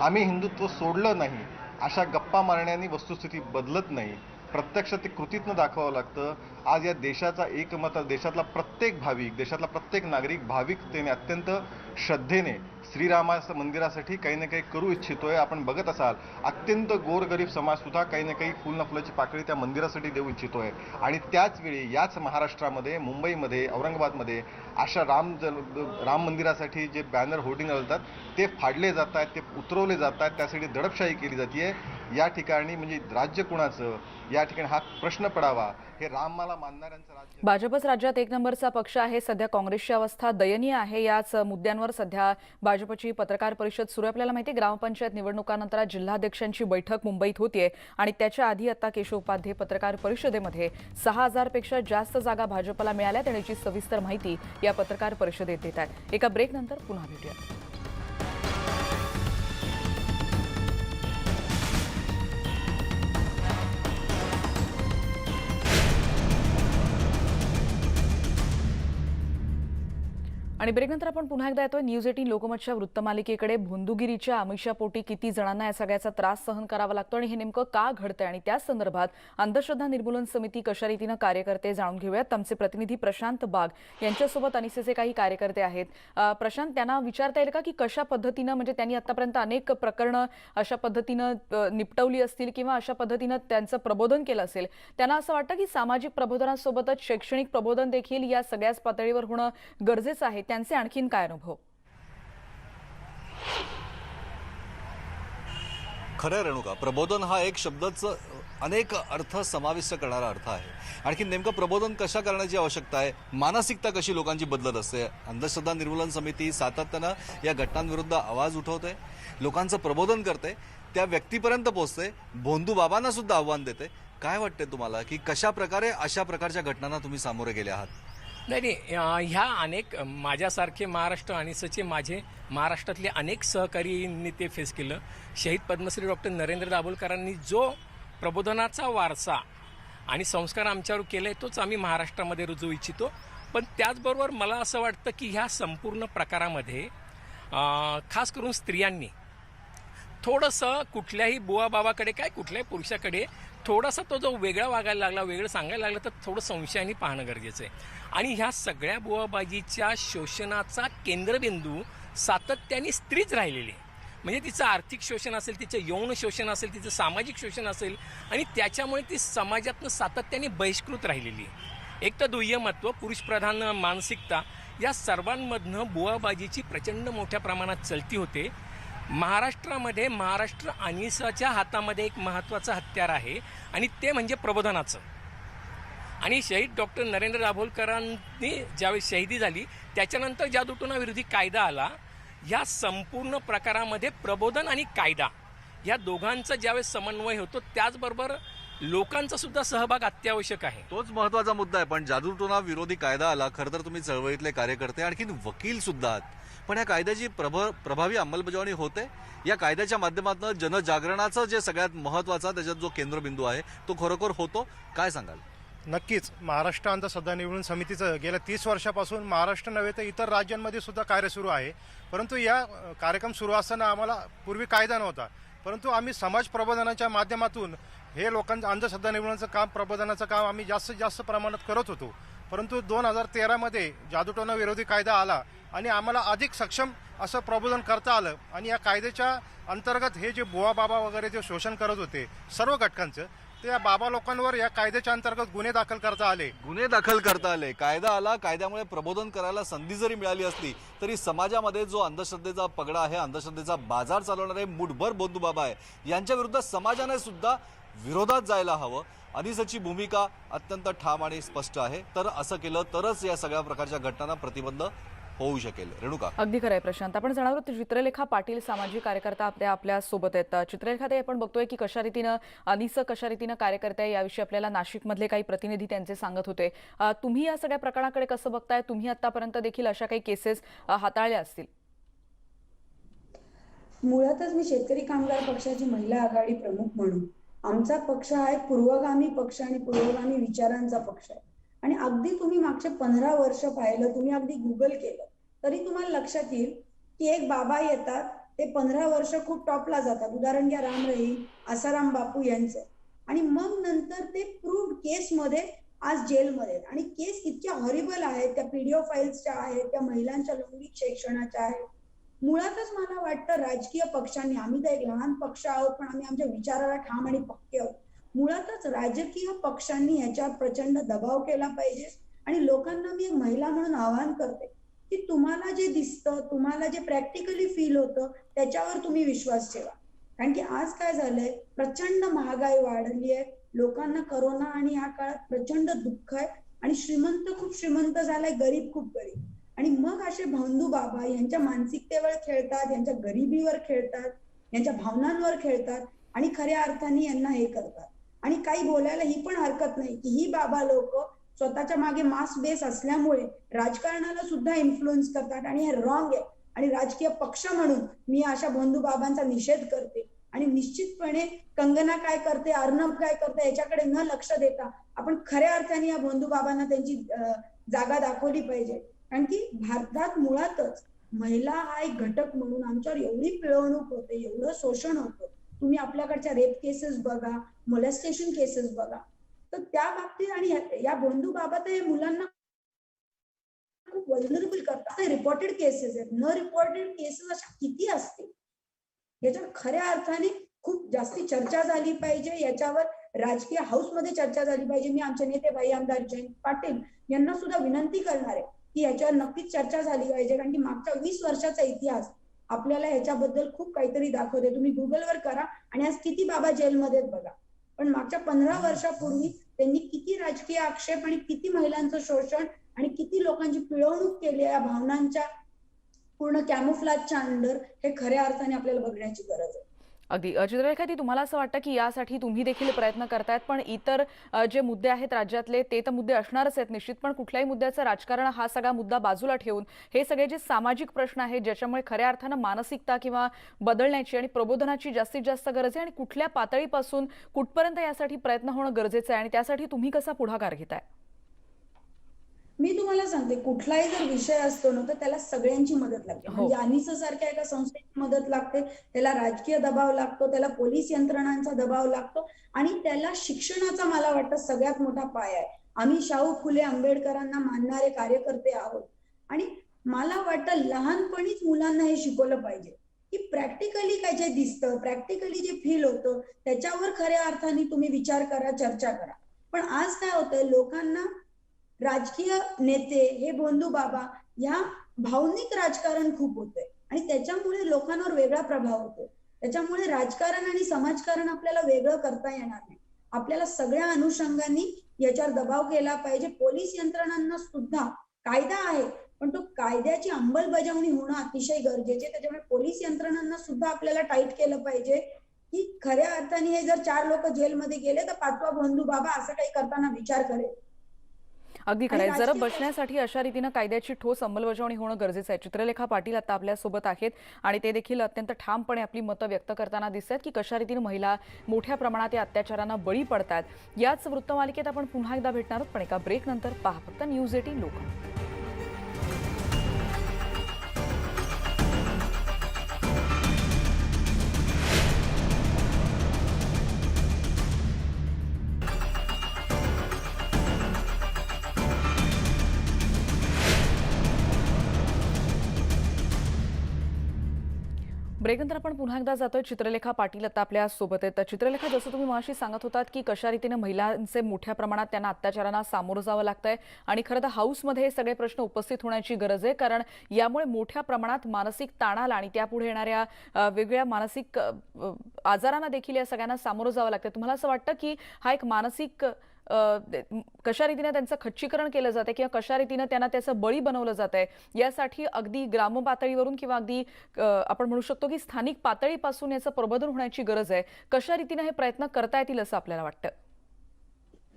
आम्ही हिंदुत्व सोडलं नाही, अशा गप्पा मारण्याने वस्तुस्थिती बदलत नाही. प्रत्यक्षात ते कृतीतनं दाखवावं लागतं. आज या देशाचा एकमत, देशातला प्रत्येक भाविक, देशातला प्रत्येक नागरिक भाविकतेने, अत्यंत श्रद्धेने श्रीरामा मंदिरासाठी काही ना काही करू इच्छितोय. आपण बघत असाल, अत्यंत गोरगरीब समाजसुद्धा काही ना काही फुल ना फुलाची पाकळी त्या मंदिरासाठी देऊ इच्छितोय. आणि त्याच वेळी याच महाराष्ट्रामध्ये, मुंबईमध्ये, औरंगाबादमध्ये अशा राम मंदिरासाठी जे बॅनर होर्डिंग लावतात ते फाडले जात आहेत, ते उतरवले जात आहेत, त्यासाठी दडपशाही केली जाते. या ठिकाणी म्हणजे राज्य कुणाचं, या ठिकाणी हा प्रश्न पडावा. हे रामाला मानणाऱ्यांचं राज्य. भाजपच राज्यात 1 नंबरचा पक्ष आहे. सध्या काँग्रेसची अवस्था दयनीय आहे. याच मुद्द्यांवर सध्या भाजपची पत्रकार परिषद सुरू आहे. आपल्याला माहिती आहे, ग्रामपंचायत निवडणुकानंतर जिल्हाध्यक्षांची बैठक मुंबईत होतीये आणि त्याच्या आधी आता केशव उपाध्ये पत्रकार परिषदेमध्ये 6,000 पेक्षा जास्त जागा भाजपला मिळाल्या. त्याची सविस्तर माहिती या पत्रकार परिषदेत देत आहेत. एका ब्रेकनंतर पुन्हा भेटूया. आणि ब्रेकनंतर आपण पुन्हा एकदा येतोय न्यूज 18 लोकमतच्या वृत्तमालिकेकडे. भोंदूगिरीच्या आमिषापोटी किती जणांना या सगळ्याचा त्रास सहन करावा लागतो आणि हे नेमकं का घडतंय आणि त्याच संदर्भात अंधश्रद्धा निर्मूलन समिती कशा रीतीनं कार्य करते जाणून घेऊयात. आमचे प्रतिनिधी प्रशांत बाग यांच्यासोबत अनिसेचे काही कार्यकर्ते आहेत. प्रशांत, त्यांना विचारता येईल का की कशा पद्धतीनं, म्हणजे त्यांनी आतापर्यंत अनेक प्रकरणं अशा पद्धतीनं निपटवली असतील किंवा अशा पद्धतीनं त्यांचं प्रबोधन केलं असेल, त्यांना असं वाटतं की सामाजिक प्रबोधनासोबतच शैक्षणिक प्रबोधन देखील या सगळ्याच पातळीवर होणं गरजेचं आहे. त्यांचे आणखीन काय अनुभव? खरं रेणुका, प्रबोधन हा एक शब्दच अनेक अर्थ समाविष्ट करणारा अर्थ आहे. आणखी नेमकं प्रबोधन कशा करण्याची आवश्यकता आहे, मानसिकता कशी लोकांची बदलत असते. अंधश्रद्धा निर्मूलन समिती सातत्यानं या घटनांविरुद्ध आवाज उठवते, लोकांचं प्रबोधन करते, त्या व्यक्तीपर्यंत पोहोचते, भोंदू बाबांना सुद्धा आव्हान देते. काय वाटते तुम्हाला की कशा प्रकारे अशा प्रकारच्या घटनांना तुम्ही सामोरे गेले आहात? नाही, ह्या अनेक माझ्यासारखे महाराष्ट्र आणि सचे माझे महाराष्ट्रातले अनेक सहकारींनी ते फेस केलं. शहीद पद्मश्री डॉक्टर नरेंद्र दाभोलकरांनी जो प्रबोधनाचा वारसा आणि संस्कार आमच्यावर केले तोच आम्ही महाराष्ट्रामध्ये रुजवू इच्छितो. पण त्याचबरोबर मला असं वाटतं की ह्या संपूर्ण प्रकारामध्ये खास करून स्त्रियांनी थोडंसं कुठल्याही बुवाबाबाकडे काय कुठल्याही पुरुषाकडे थोडासा तो जो वेगळा वागायला लागला, वेगळं सांगायला लागला, तर थोडं संशयाने पाहणं गरजेचं आहे. आणि ह्या सगळ्या बुवाबाजीच्या शोषणाचा केंद्रबिंदू सातत्याने स्त्रीच राहिलेली आहे. म्हणजे तिचं आर्थिक शोषण असेल, तिचं यौन शोषण असेल, तिचं सामाजिक शोषण असेल आणि त्याच्यामुळे ती समाजातनं सातत्याने बहिष्कृत राहिलेली आहे. एक तर दुय्यमत्व, पुरुषप्रधान मानसिकता, या सर्वांमधनं बुवाबाजीची प्रचंड मोठ्या प्रमाणात चलती होते. महाराष्ट्रामध्ये महाराष्ट्र अनिसाच्या हातामध्ये एक महत्त्वाचं हत्यार आहे आणि ते म्हणजे प्रबोधनाचं. आणि शहीद डॉक्टर नरेंद्र दाभोलकरांनी ज्यावेळी शहिदी झाली त्याच्यानंतर जादूटोणाविरोधी कायदा आला. या संपूर्ण प्रकारामध्ये प्रबोधन आणि कायदा या दोघांचा ज्यावेळेस समन्वय होतो त्याचबरोबर लोकांचा सुद्धा सहभाग अत्यावश्यक आहे. तोच महत्वाचा मुद्दा आहे. पण जादूटोणा विरोधी कायदा आला, खरं तर तुम्ही चळवळीतले कार्यकर्ते आणखीन वकील सुद्धा आहात, पण या कायद्याची प्रभावी अंमलबजावणी होते? या कायद्याच्या माध्यमातून जनजागरणाचं जे सगळ्यात महत्वाचा त्याच्यात जो केंद्रबिंदू आहे तो खरोखर होतो? काय सांगाल? नक्कीच महाराष्ट्र अंधश्रद्धा निर्मूलन समितीचं गेल्या 30 वर्षापासून महाराष्ट्र नव्हे तर इतर राज्यांमध्ये सुद्धा कार्य सुरू आहे. परंतु या कार्यक्रम सुरू असताना आम्हाला पूर्वी कायदा नव्हता, परंतु आम्ही समाज प्रबोधनाच्या माध्यमातून हे लोकांचं अंधश्रद्धा निर्मूलनाचं काम, प्रबोधनाचं काम आम्ही जास्तीत जास्त प्रमाणात करत होतो. परंतु 2013मध्ये जादूटोणा विरोधी कायदा आला आणि आम्हाला अधिक सक्षम असं प्रबोधन करता आलं आणि या कायद्याच्या अंतर्गत हे जे बुवा बाबा वगैरे जे शोषण करत होते सर्व घटकांचं, त्या बाबा लोकांवर या कायद्याच्या अंतर्गत गुन्हे दाखल करता आले. कायदा आला, कायद्यामुळे प्रबोधन करायला संधी जरी मिळाली असली तरी समाजामध्ये जो अंधश्रद्धेचा पगडा आहे, अंधश्रद्धेचा बाजार चालवणारे मुठभर बंधू बाबा आहे यांच्या विरुद्ध समाजाने सुद्धा विरोधात जायला हवं. अनिसची भूमिका अत्यंत ठाम आणि स्पष्ट आहे. तर असं केलं तरच या सगळ्या प्रकारच्या घटनांना प्रतिबंध होऊ शकेल. रेणुका, अगदी खरं आहे प्रशांत. आपण जाणार आहोत चित्रलेखा पाटील, सामाजिक कार्यकर्ता आपल्या सोबत आहेत. चित्रलेखा, ते आपण बघतोय की कशा रीतीनं अनिस कशा रीतीनं कार्यकर्ते आहे याविषयी आपल्याला नाशिकमधले काही प्रतिनिधी त्यांचे सांगत होते. तुम्ही या सगळ्या प्रकरणाकडे कसं बघताय? तुम्ही आतापर्यंत देखील अशा काही केसेस हाताळल्या असतील? मुळातच मी शेतकरी कामगार पक्षाची महिला आघाडी प्रमुख म्हणून, आमचा पक्ष हा एक पूर्वगामी पक्ष आणि पूर्वगामी विचारांचा पक्ष आहे. आणि अगदी तुम्ही मागचे 15 वर्ष पाहिलं, तुम्ही अगदी गुगल केलं तरी तुम्हाला लक्षात येईल की एक बाबा येतात, ते 15 वर्ष खूप टॉपला जातात. उदाहरण घ्या राम रहीम, आसाराम बापू यांचं. आणि मग नंतर ते प्रूव्ड केसमध्ये आज जेलमध्ये. आणि केस इतक्या हॉरिबल आहेत, त्या पीडीओ फाईल्सच्या आहेत, त्या महिलांच्या लैंगिक शिक्षणाच्या आहेत. मुळातच मला वाटतं राजकीय पक्षांनी, आम्ही तर एक लहान पक्ष आहोत पण आम्ही आमच्या विचाराला ठाम आणि पक्के आहोत, मुळातच राजकीय पक्षांनी ह्याच्यावर प्रचंड दबाव केला पाहिजे. आणि लोकांना मी एक महिला म्हणून आवाहन करते की तुम्हाला जे दिसतं, तुम्हाला जे प्रॅक्टिकली फील होतं त्याच्यावर तुम्ही विश्वास ठेवा. कारण की आज काय झालंय, प्रचंड महागाई वाढली आहे, लोकांना करोना आणि या काळात प्रचंड दुःख आहे. आणि श्रीमंत खूप श्रीमंत झालाय, गरीब खूप गरीब. आणि मग असे बंधू बाबा यांच्या मानसिकतेवर खेळतात, यांच्या गरिबीवर खेळतात, यांच्या भावनांवर खेळतात आणि खऱ्या अर्थाने यांना हे करतात. आणि काही बोलायला ही पण हरकत नाही की ही बाबा लोक स्वतःच्या मागे मास बेस असल्यामुळे राजकारणाला सुद्धा इन्फ्लुएन्स करतात आणि हे रॉंग आहे. आणि राजकीय पक्ष म्हणून मी अशा बंधू बाबांचा निषेध करते. आणि निश्चितपणे कंगना काय करते, अर्णब काय करते याच्याकडे न लक्ष देता आपण खऱ्या अर्थाने या बंधू बाबांना त्यांची जागा दाखवली पाहिजे. कारण की भारतात मुळातच महिला हा एक घटक म्हणून आमच्यावर एवढी पिळवणूक होते, एवढं शोषण होतं. तुम्ही आपल्याकडच्या रेप केसेस बघा, मोलेस्टेशन केसेस बघा. तर त्या बाबतीत आणि या बंधू बाबा तर मुलांना खूप वल्नरेबल करतात. रिपोर्टेड केसेस आहेत, न रिपोर्टेड केसेस अशा किती असतील, याच्यावर खऱ्या अर्थाने खूप जास्ती चर्चा झाली पाहिजे. याच्यावर राजकीय हाऊसमध्ये चर्चा झाली पाहिजे. मी आमचे नेते भाई आमदार जयंत पाटील यांना सुद्धा विनंती करणार आहे की याच्यावर नक्कीच चर्चा झाली पाहिजे. कारण की मागच्या 20 वर्षाचा इतिहास आपल्याला ह्याच्याबद्दल खूप काहीतरी दाखवते. तुम्ही गुगलवर करा आणि आज किती बाबा जेलमध्ये बघा. पण मागच्या 15 वर्षापूर्वी त्यांनी किती राजकीय आक्षेप आणि किती महिलांचं शोषण आणि किती लोकांची पिळवणूक केली या भावनांच्या पूर्ण कॅमोफ्लाजच्या अंडर, हे खऱ्या अर्थाने आपल्याला बघण्याची गरज आहे. अगदी. चित्रलेखा, तुम्हाला असं वाटतं की यासाठी तुम्ही देखील प्रयत्न करतायत, पण इतर जे मुद्दे आहेत राज्यातले ते तर मुद्दे असणारच आहेत निश्चित, पण कुठल्याही मुद्द्याचं राजकारण हा सगळा मुद्दा बाजूला ठेवून हे सगळे जे सामाजिक प्रश्न आहेत ज्याच्यामुळे खऱ्या अर्थानं मानसिकता किंवा बदलण्याची आणि प्रबोधनाची जास्तीत जास्त गरज आहे, आणि कुठल्या पातळीपासून कुठपर्यंत यासाठी प्रयत्न होणं गरजेचं आहे आणि त्यासाठी तुम्ही कसा पुढाकार घेताय? मी तुम्हाला सांगते, कुठलाही जर विषय असतो ना तर त्याला सगळ्यांची मदत लागते. म्हणजे अनिससारख्या एका संस्थेची मदत लागते, त्याला राजकीय दबाव लागतो, त्याला पोलीस यंत्रणांचा दबाव लागतो आणि त्याला शिक्षणाचा मला वाटतं सगळ्यात मोठा पाया आहे. आम्ही शाहू फुले आंबेडकरांना मानणारे कार्यकर्ते आहोत आणि मला वाटतं लहानपणीच मुलांना हे शिकवलं पाहिजे की प्रॅक्टिकली काय जे दिसतं, प्रॅक्टिकली जे फील होतं त्याच्यावर खऱ्या अर्थाने तुम्ही विचार करा, चर्चा करा. पण आज काय होतंय, लोकांना राजकीय नेते हे बंधू बाबा या भावनिक राजकारण खूप होतंय आणि त्याच्यामुळे लोकांवर वेगळा प्रभाव होतो. त्याच्यामुळे राजकारण आणि समाजकारण आपल्याला वेगळं करता येणार नाही. आपल्याला सगळ्या अनुषंगाने याच्यावर दबाव केला पाहिजे. पोलीस यंत्रणांना सुद्धा कायदा आहे पण तो कायद्याची अंमलबजावणी होणं अतिशय गरजेचे. त्याच्यामुळे पोलीस यंत्रणांना सुद्धा आपल्याला टाईट केलं पाहिजे की खऱ्या अर्थाने हे जर 4 लोक जेलमध्ये गेले तर 5वा बंधू बाबा असं काही करताना विचार करेल. अगदी आणि खरंय. जरा राजकीय बसण्यासाठी अशा रीतीनं कायद्याची ठोस अंमलबजावणी होणं गरजेचं आहे. चित्रलेखा पाटील आता आपल्यासोबत आहेत आणि ते देखील अत्यंत ठामपणे आपली मतं व्यक्त करताना दिसत आहेत की कशा रीतीनं महिला मोठ्या प्रमाणात या अत्याचारांना बळी पडतात. याच वृत्तमालिकेत आपण पुन्हा एकदा भेटणार आहोत, पण एका ब्रेक नंतर पहा फक्त न्यूज18 लोकमत. ब्रेकनंतर आपण पुन्हा एकदा जातोय. चित्रलेखा पाटील आता आपल्या सोबत आहेत. चित्रलेखा, जसं तुम्ही मगाशी सांगत होतात की कशा रीतीने महिलांचे मोठ्या प्रमाणात त्यांना अत्याचारांना सामोरं जावं लागतंय आणि खरं तर हाऊसमध्ये हे सगळे प्रश्न उपस्थित होण्याची गरज आहे, कारण यामुळे मोठ्या प्रमाणात मानसिक ताणाला आणि त्यापुढे येणाऱ्या वेगवेगळ्या मानसिक आजारांना देखील या सगळ्यांना सामोरं जावं लागतं. तुम्हाला असं वाटतं की हा एक मानसिक कशा रीतीने त्यांचं खच्चीकरण केलं जाते किंवा कशा रीतीने त्यांना त्याचं बळी बनवलं जात आहे, यासाठी अगदी ग्राम पातळीवरून किंवा अगदी आपण म्हणू शकतो की स्थानिक पातळीपासून याचं प्रबोधन होण्याची गरज आहे. कशा रीतीने हे प्रयत्न करता येतील असं आपल्याला वाटतं?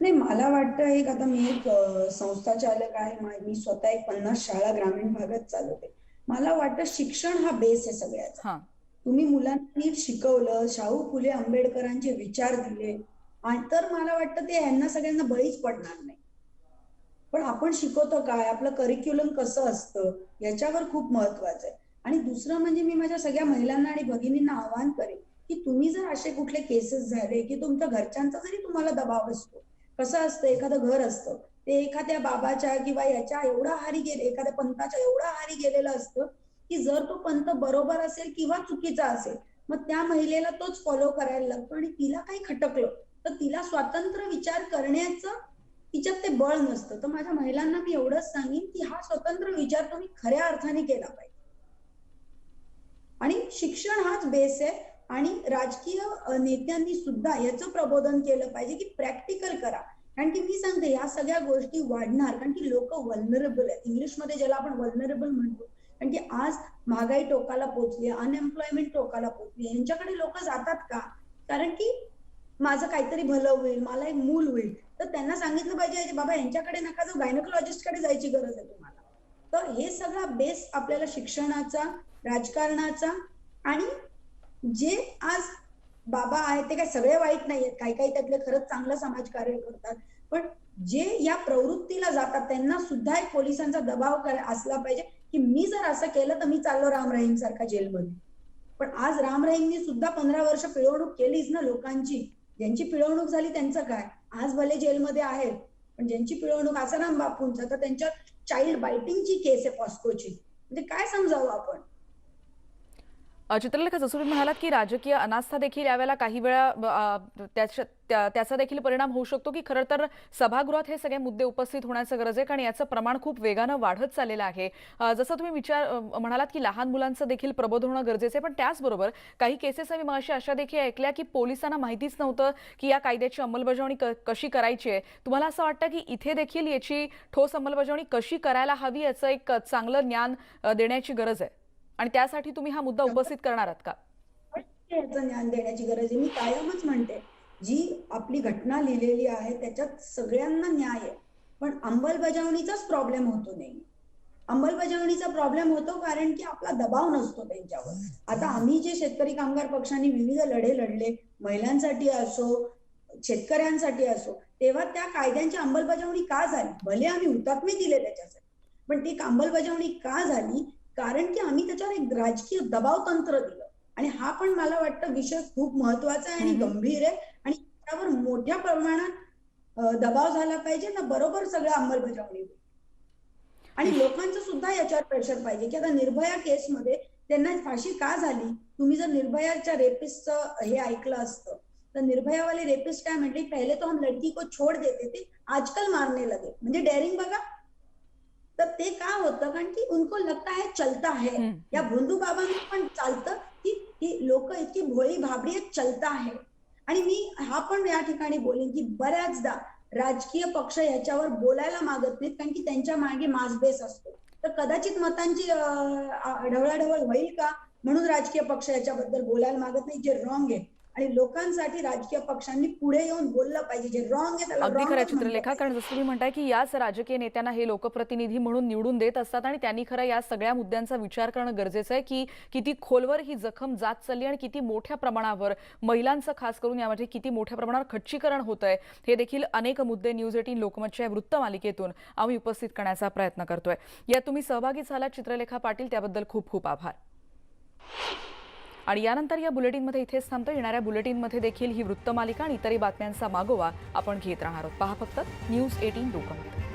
नाही, मला वाटतं आता मी एक संस्था चालक आहे. मी स्वतः एक 50 शाळा ग्रामीण भागात चालवते. मला वाटतं शिक्षण हा बेस आहे सगळ्याचा. तुम्ही मुलांना नीट शिकवलं, शाहू फुले आंबेडकरांचे विचार दिले, आणि तर मला वाटतं ते ह्यांना सगळ्यांना बळीच पडणार नाही. पण आपण शिकवतो काय, आपलं करिक्युलम कसं असतं याच्यावर खूप महत्वाचं आहे. आणि दुसरं म्हणजे मी माझ्या सगळ्या महिलांना आणि भगिनींना आवाहन करेन की तुम्ही जर असे कुठले केसेस झाले की तुमच्या घरच्यांचा जरी तुम्हाला दबाव असतो, कसं असतं एखादं घर असतं ते एखाद्या बाबाच्या किंवा याच्या एवढा हारी गेले, एखाद्या पंथाच्या एवढा हारी गेलेलं असतं की जर तो पंथ बरोबर असेल किंवा चुकीचा असेल मग त्या महिलेला तोच फॉलो करायला लागतो आणि तिला काही खटकलं तर तिला स्वतंत्र विचार करण्याचं तिच्यात ते बळ नसतं. तर माझ्या महिलांना मी एवढंच सांगेन की हा स्वतंत्र विचार तुम्ही खऱ्या अर्थाने केला पाहिजे आणि शिक्षण हाच बेस आहे. आणि राजकीय नेत्यांनी सुद्धा याचं प्रबोधन केलं पाहिजे की प्रॅक्टिकल करा. कारण की मी सांगते या सगळ्या गोष्टी वाढणार कारण की लोक वल्नरेबल आहेत. इंग्लिशमध्ये ज्याला आपण वल्नरेबल म्हणतो, कारण की आज महागाई टोकाला पोहोचली, अनएम्प्लॉयमेंट टोकाला पोहोचली, यांच्याकडे लोक जातात का? कारण की माझं काहीतरी भलं होईल, मला एक मूल होईल, तर त्यांना सांगितलं पाहिजे बाबा यांच्याकडे नका जाऊ, गायनोकॉलॉजिस्ट कडे जायची गरज आहे तुम्हाला. तर हे सगळा बेस आपल्याला शिक्षणाचा, राजकारणाचा, आणि जे आज बाबा आहेत ते काय सगळे वाईट नाहीयेत, काही काही त्यातले खरंच चांगलं समाजकार्य करतात, पण जे या प्रवृत्तीला जातात त्यांना सुद्धा एक पोलिसांचा दबाव असला पाहिजे की मी जर असं केलं तर मी चाललो राम रहीम सारखा जेलमध्ये. पण आज राम रहीमनी सुद्धा 15 वर्ष पिळवणूक केलीच ना लोकांची. ज्यांची पिळवणूक झाली त्यांचं काय, आज भले जेलमध्ये आहेत, पण ज्यांची पिळवणूक आसाराम बापूंचा, तर त्यांच्या चाइल्ड बायटिंगची केस आहे पॉस्कोची. म्हणजे काय समजावं आपण? चित्रलेखा, जसं तुम्ही म्हणालात की राजकीय अनास्था देखील यावेळेला काही वेळा त्याचा देखील परिणाम होऊ शकतो की खरं तर सभागृहात हे सगळे मुद्दे उपस्थित होण्याचं गरज आहे, कारण याचं प्रमाण खूप वेगानं वाढत चाललेलं आहे. जसं तुम्ही म्हणालात की लहान मुलांचं देखील प्रबोधन होणं गरजेचं आहे, पण त्याचबरोबर काही केसेस आम्ही मगाशी अशा देखील ऐकल्या की पोलिसांना माहितीच नव्हतं की या कायद्याची अंमलबजावणी कशी करायची आहे. तुम्हाला असं वाटतं की इथे देखील याची ठोस अंमलबजावणी कशी करायला हवी याचं एक चांगलं ज्ञान देण्याची गरज आहे, आणि त्यासाठी तुम्ही हा मुद्दा उपस्थित करणार आहात का? याचं ज्ञान देण्याची गरज आहे. मी कायमच म्हणते जी आपली घटना लिहिलेली आहे त्याच्यात सगळ्यांना न्याय आहे, पण अंमलबजावणीचाच प्रॉब्लेम होतो. नाही, अंमलबजावणीचा प्रॉब्लेम होतो कारण की आपला दबाव नसतो त्यांच्यावर. आता आम्ही जे शेतकरी कामगार पक्षांनी विविध लढे लढले, महिलांसाठी असो, शेतकऱ्यांसाठी असो, तेव्हा त्या कायद्यांची अंमलबजावणी का झाली? भले आम्ही हुतात्मे दिले त्याच्यासाठी, पण ती अंमलबजावणी का झाली? कारण की आम्ही त्याच्यावर एक राजकीय दबाव तंत्र दिलं. आणि हा पण मला वाटतं विषय खूप महत्वाचा आहे आणि गंभीर आहे, आणि त्यावर मोठ्या प्रमाणात दबाव झाला पाहिजे ना, बरोबर सगळं अंमलबजावणी होईल. आणि लोकांचं सुद्धा याच्यावर प्रेशर पाहिजे की आता निर्भया केसमध्ये त्यांना फाशी का झाली? तुम्ही जर निर्भयाच्या रेपिस्टचं हे ऐकलं असतं तर निर्भया वाले रेपिस्ट काय म्हटले, पहिले तो हम लड़की को छोड़ देते थे, आजकल मारने लगे. म्हणजे डेअरिंग बघा. तर ते का होतं? कारण की उनको लगता है चलता है. या भोंदू बाबांना पण चालतं की लोक इतकी भोळी भाबडी आहेत, चलता है. आणि मी हा पण या ठिकाणी बोलेन की बऱ्याचदा राजकीय पक्ष याच्यावर बोलायला मागत नाहीत कारण की त्यांच्या मागे मासबेस असतो. तर कदाचित मतांची ढवळाढवळ होईल का म्हणून राजकीय पक्ष याच्याबद्दल बोलायला मागत नाही, जे रॉंग आहे. आणि लोकांसाठी राजकीय पक्षांनी पुढे येऊन बोललं पाहिजे, जे रॉंग आहे त्याला अगदी wrong खरं च म्हणलं चित्रलेखा, कारण जसं तुम्ही म्हणताय की याच राजकीय नेत्यांना हे लोकप्रतिनिधी म्हणून निवडून देत असतात आणि त्यांनी खरं या सगळ्या मुद्द्यांचा विचार करणं गरजेचं आहे की किती खोलवर ही जखम जात चालली आणि किती मोठ्या प्रमाणावर महिलांचं खास करून यामध्ये किती मोठ्या प्रमाणावर खच्चीकरण होत आहे, हे देखील अनेक मुद्दे न्यूज 18 लोकमतच्या या वृत्तमालिकेतून आम्ही उपस्थित करण्याचा प्रयत्न करतोय. यात तुम्ही सहभागी झालात चित्रलेखा पाटील, त्याबद्दल खूप खूप आभार. आणि यानंतर या बुलेटिनमध्ये इथेच थांबतो. येणाऱ्या बुलेटिनमध्ये देखील ही वृत्तमालिका आणि इतरही बातम्यांचा मागोवा आपण घेत राहणार आहोत. पहा फक्त न्यूज 18 लोकमत.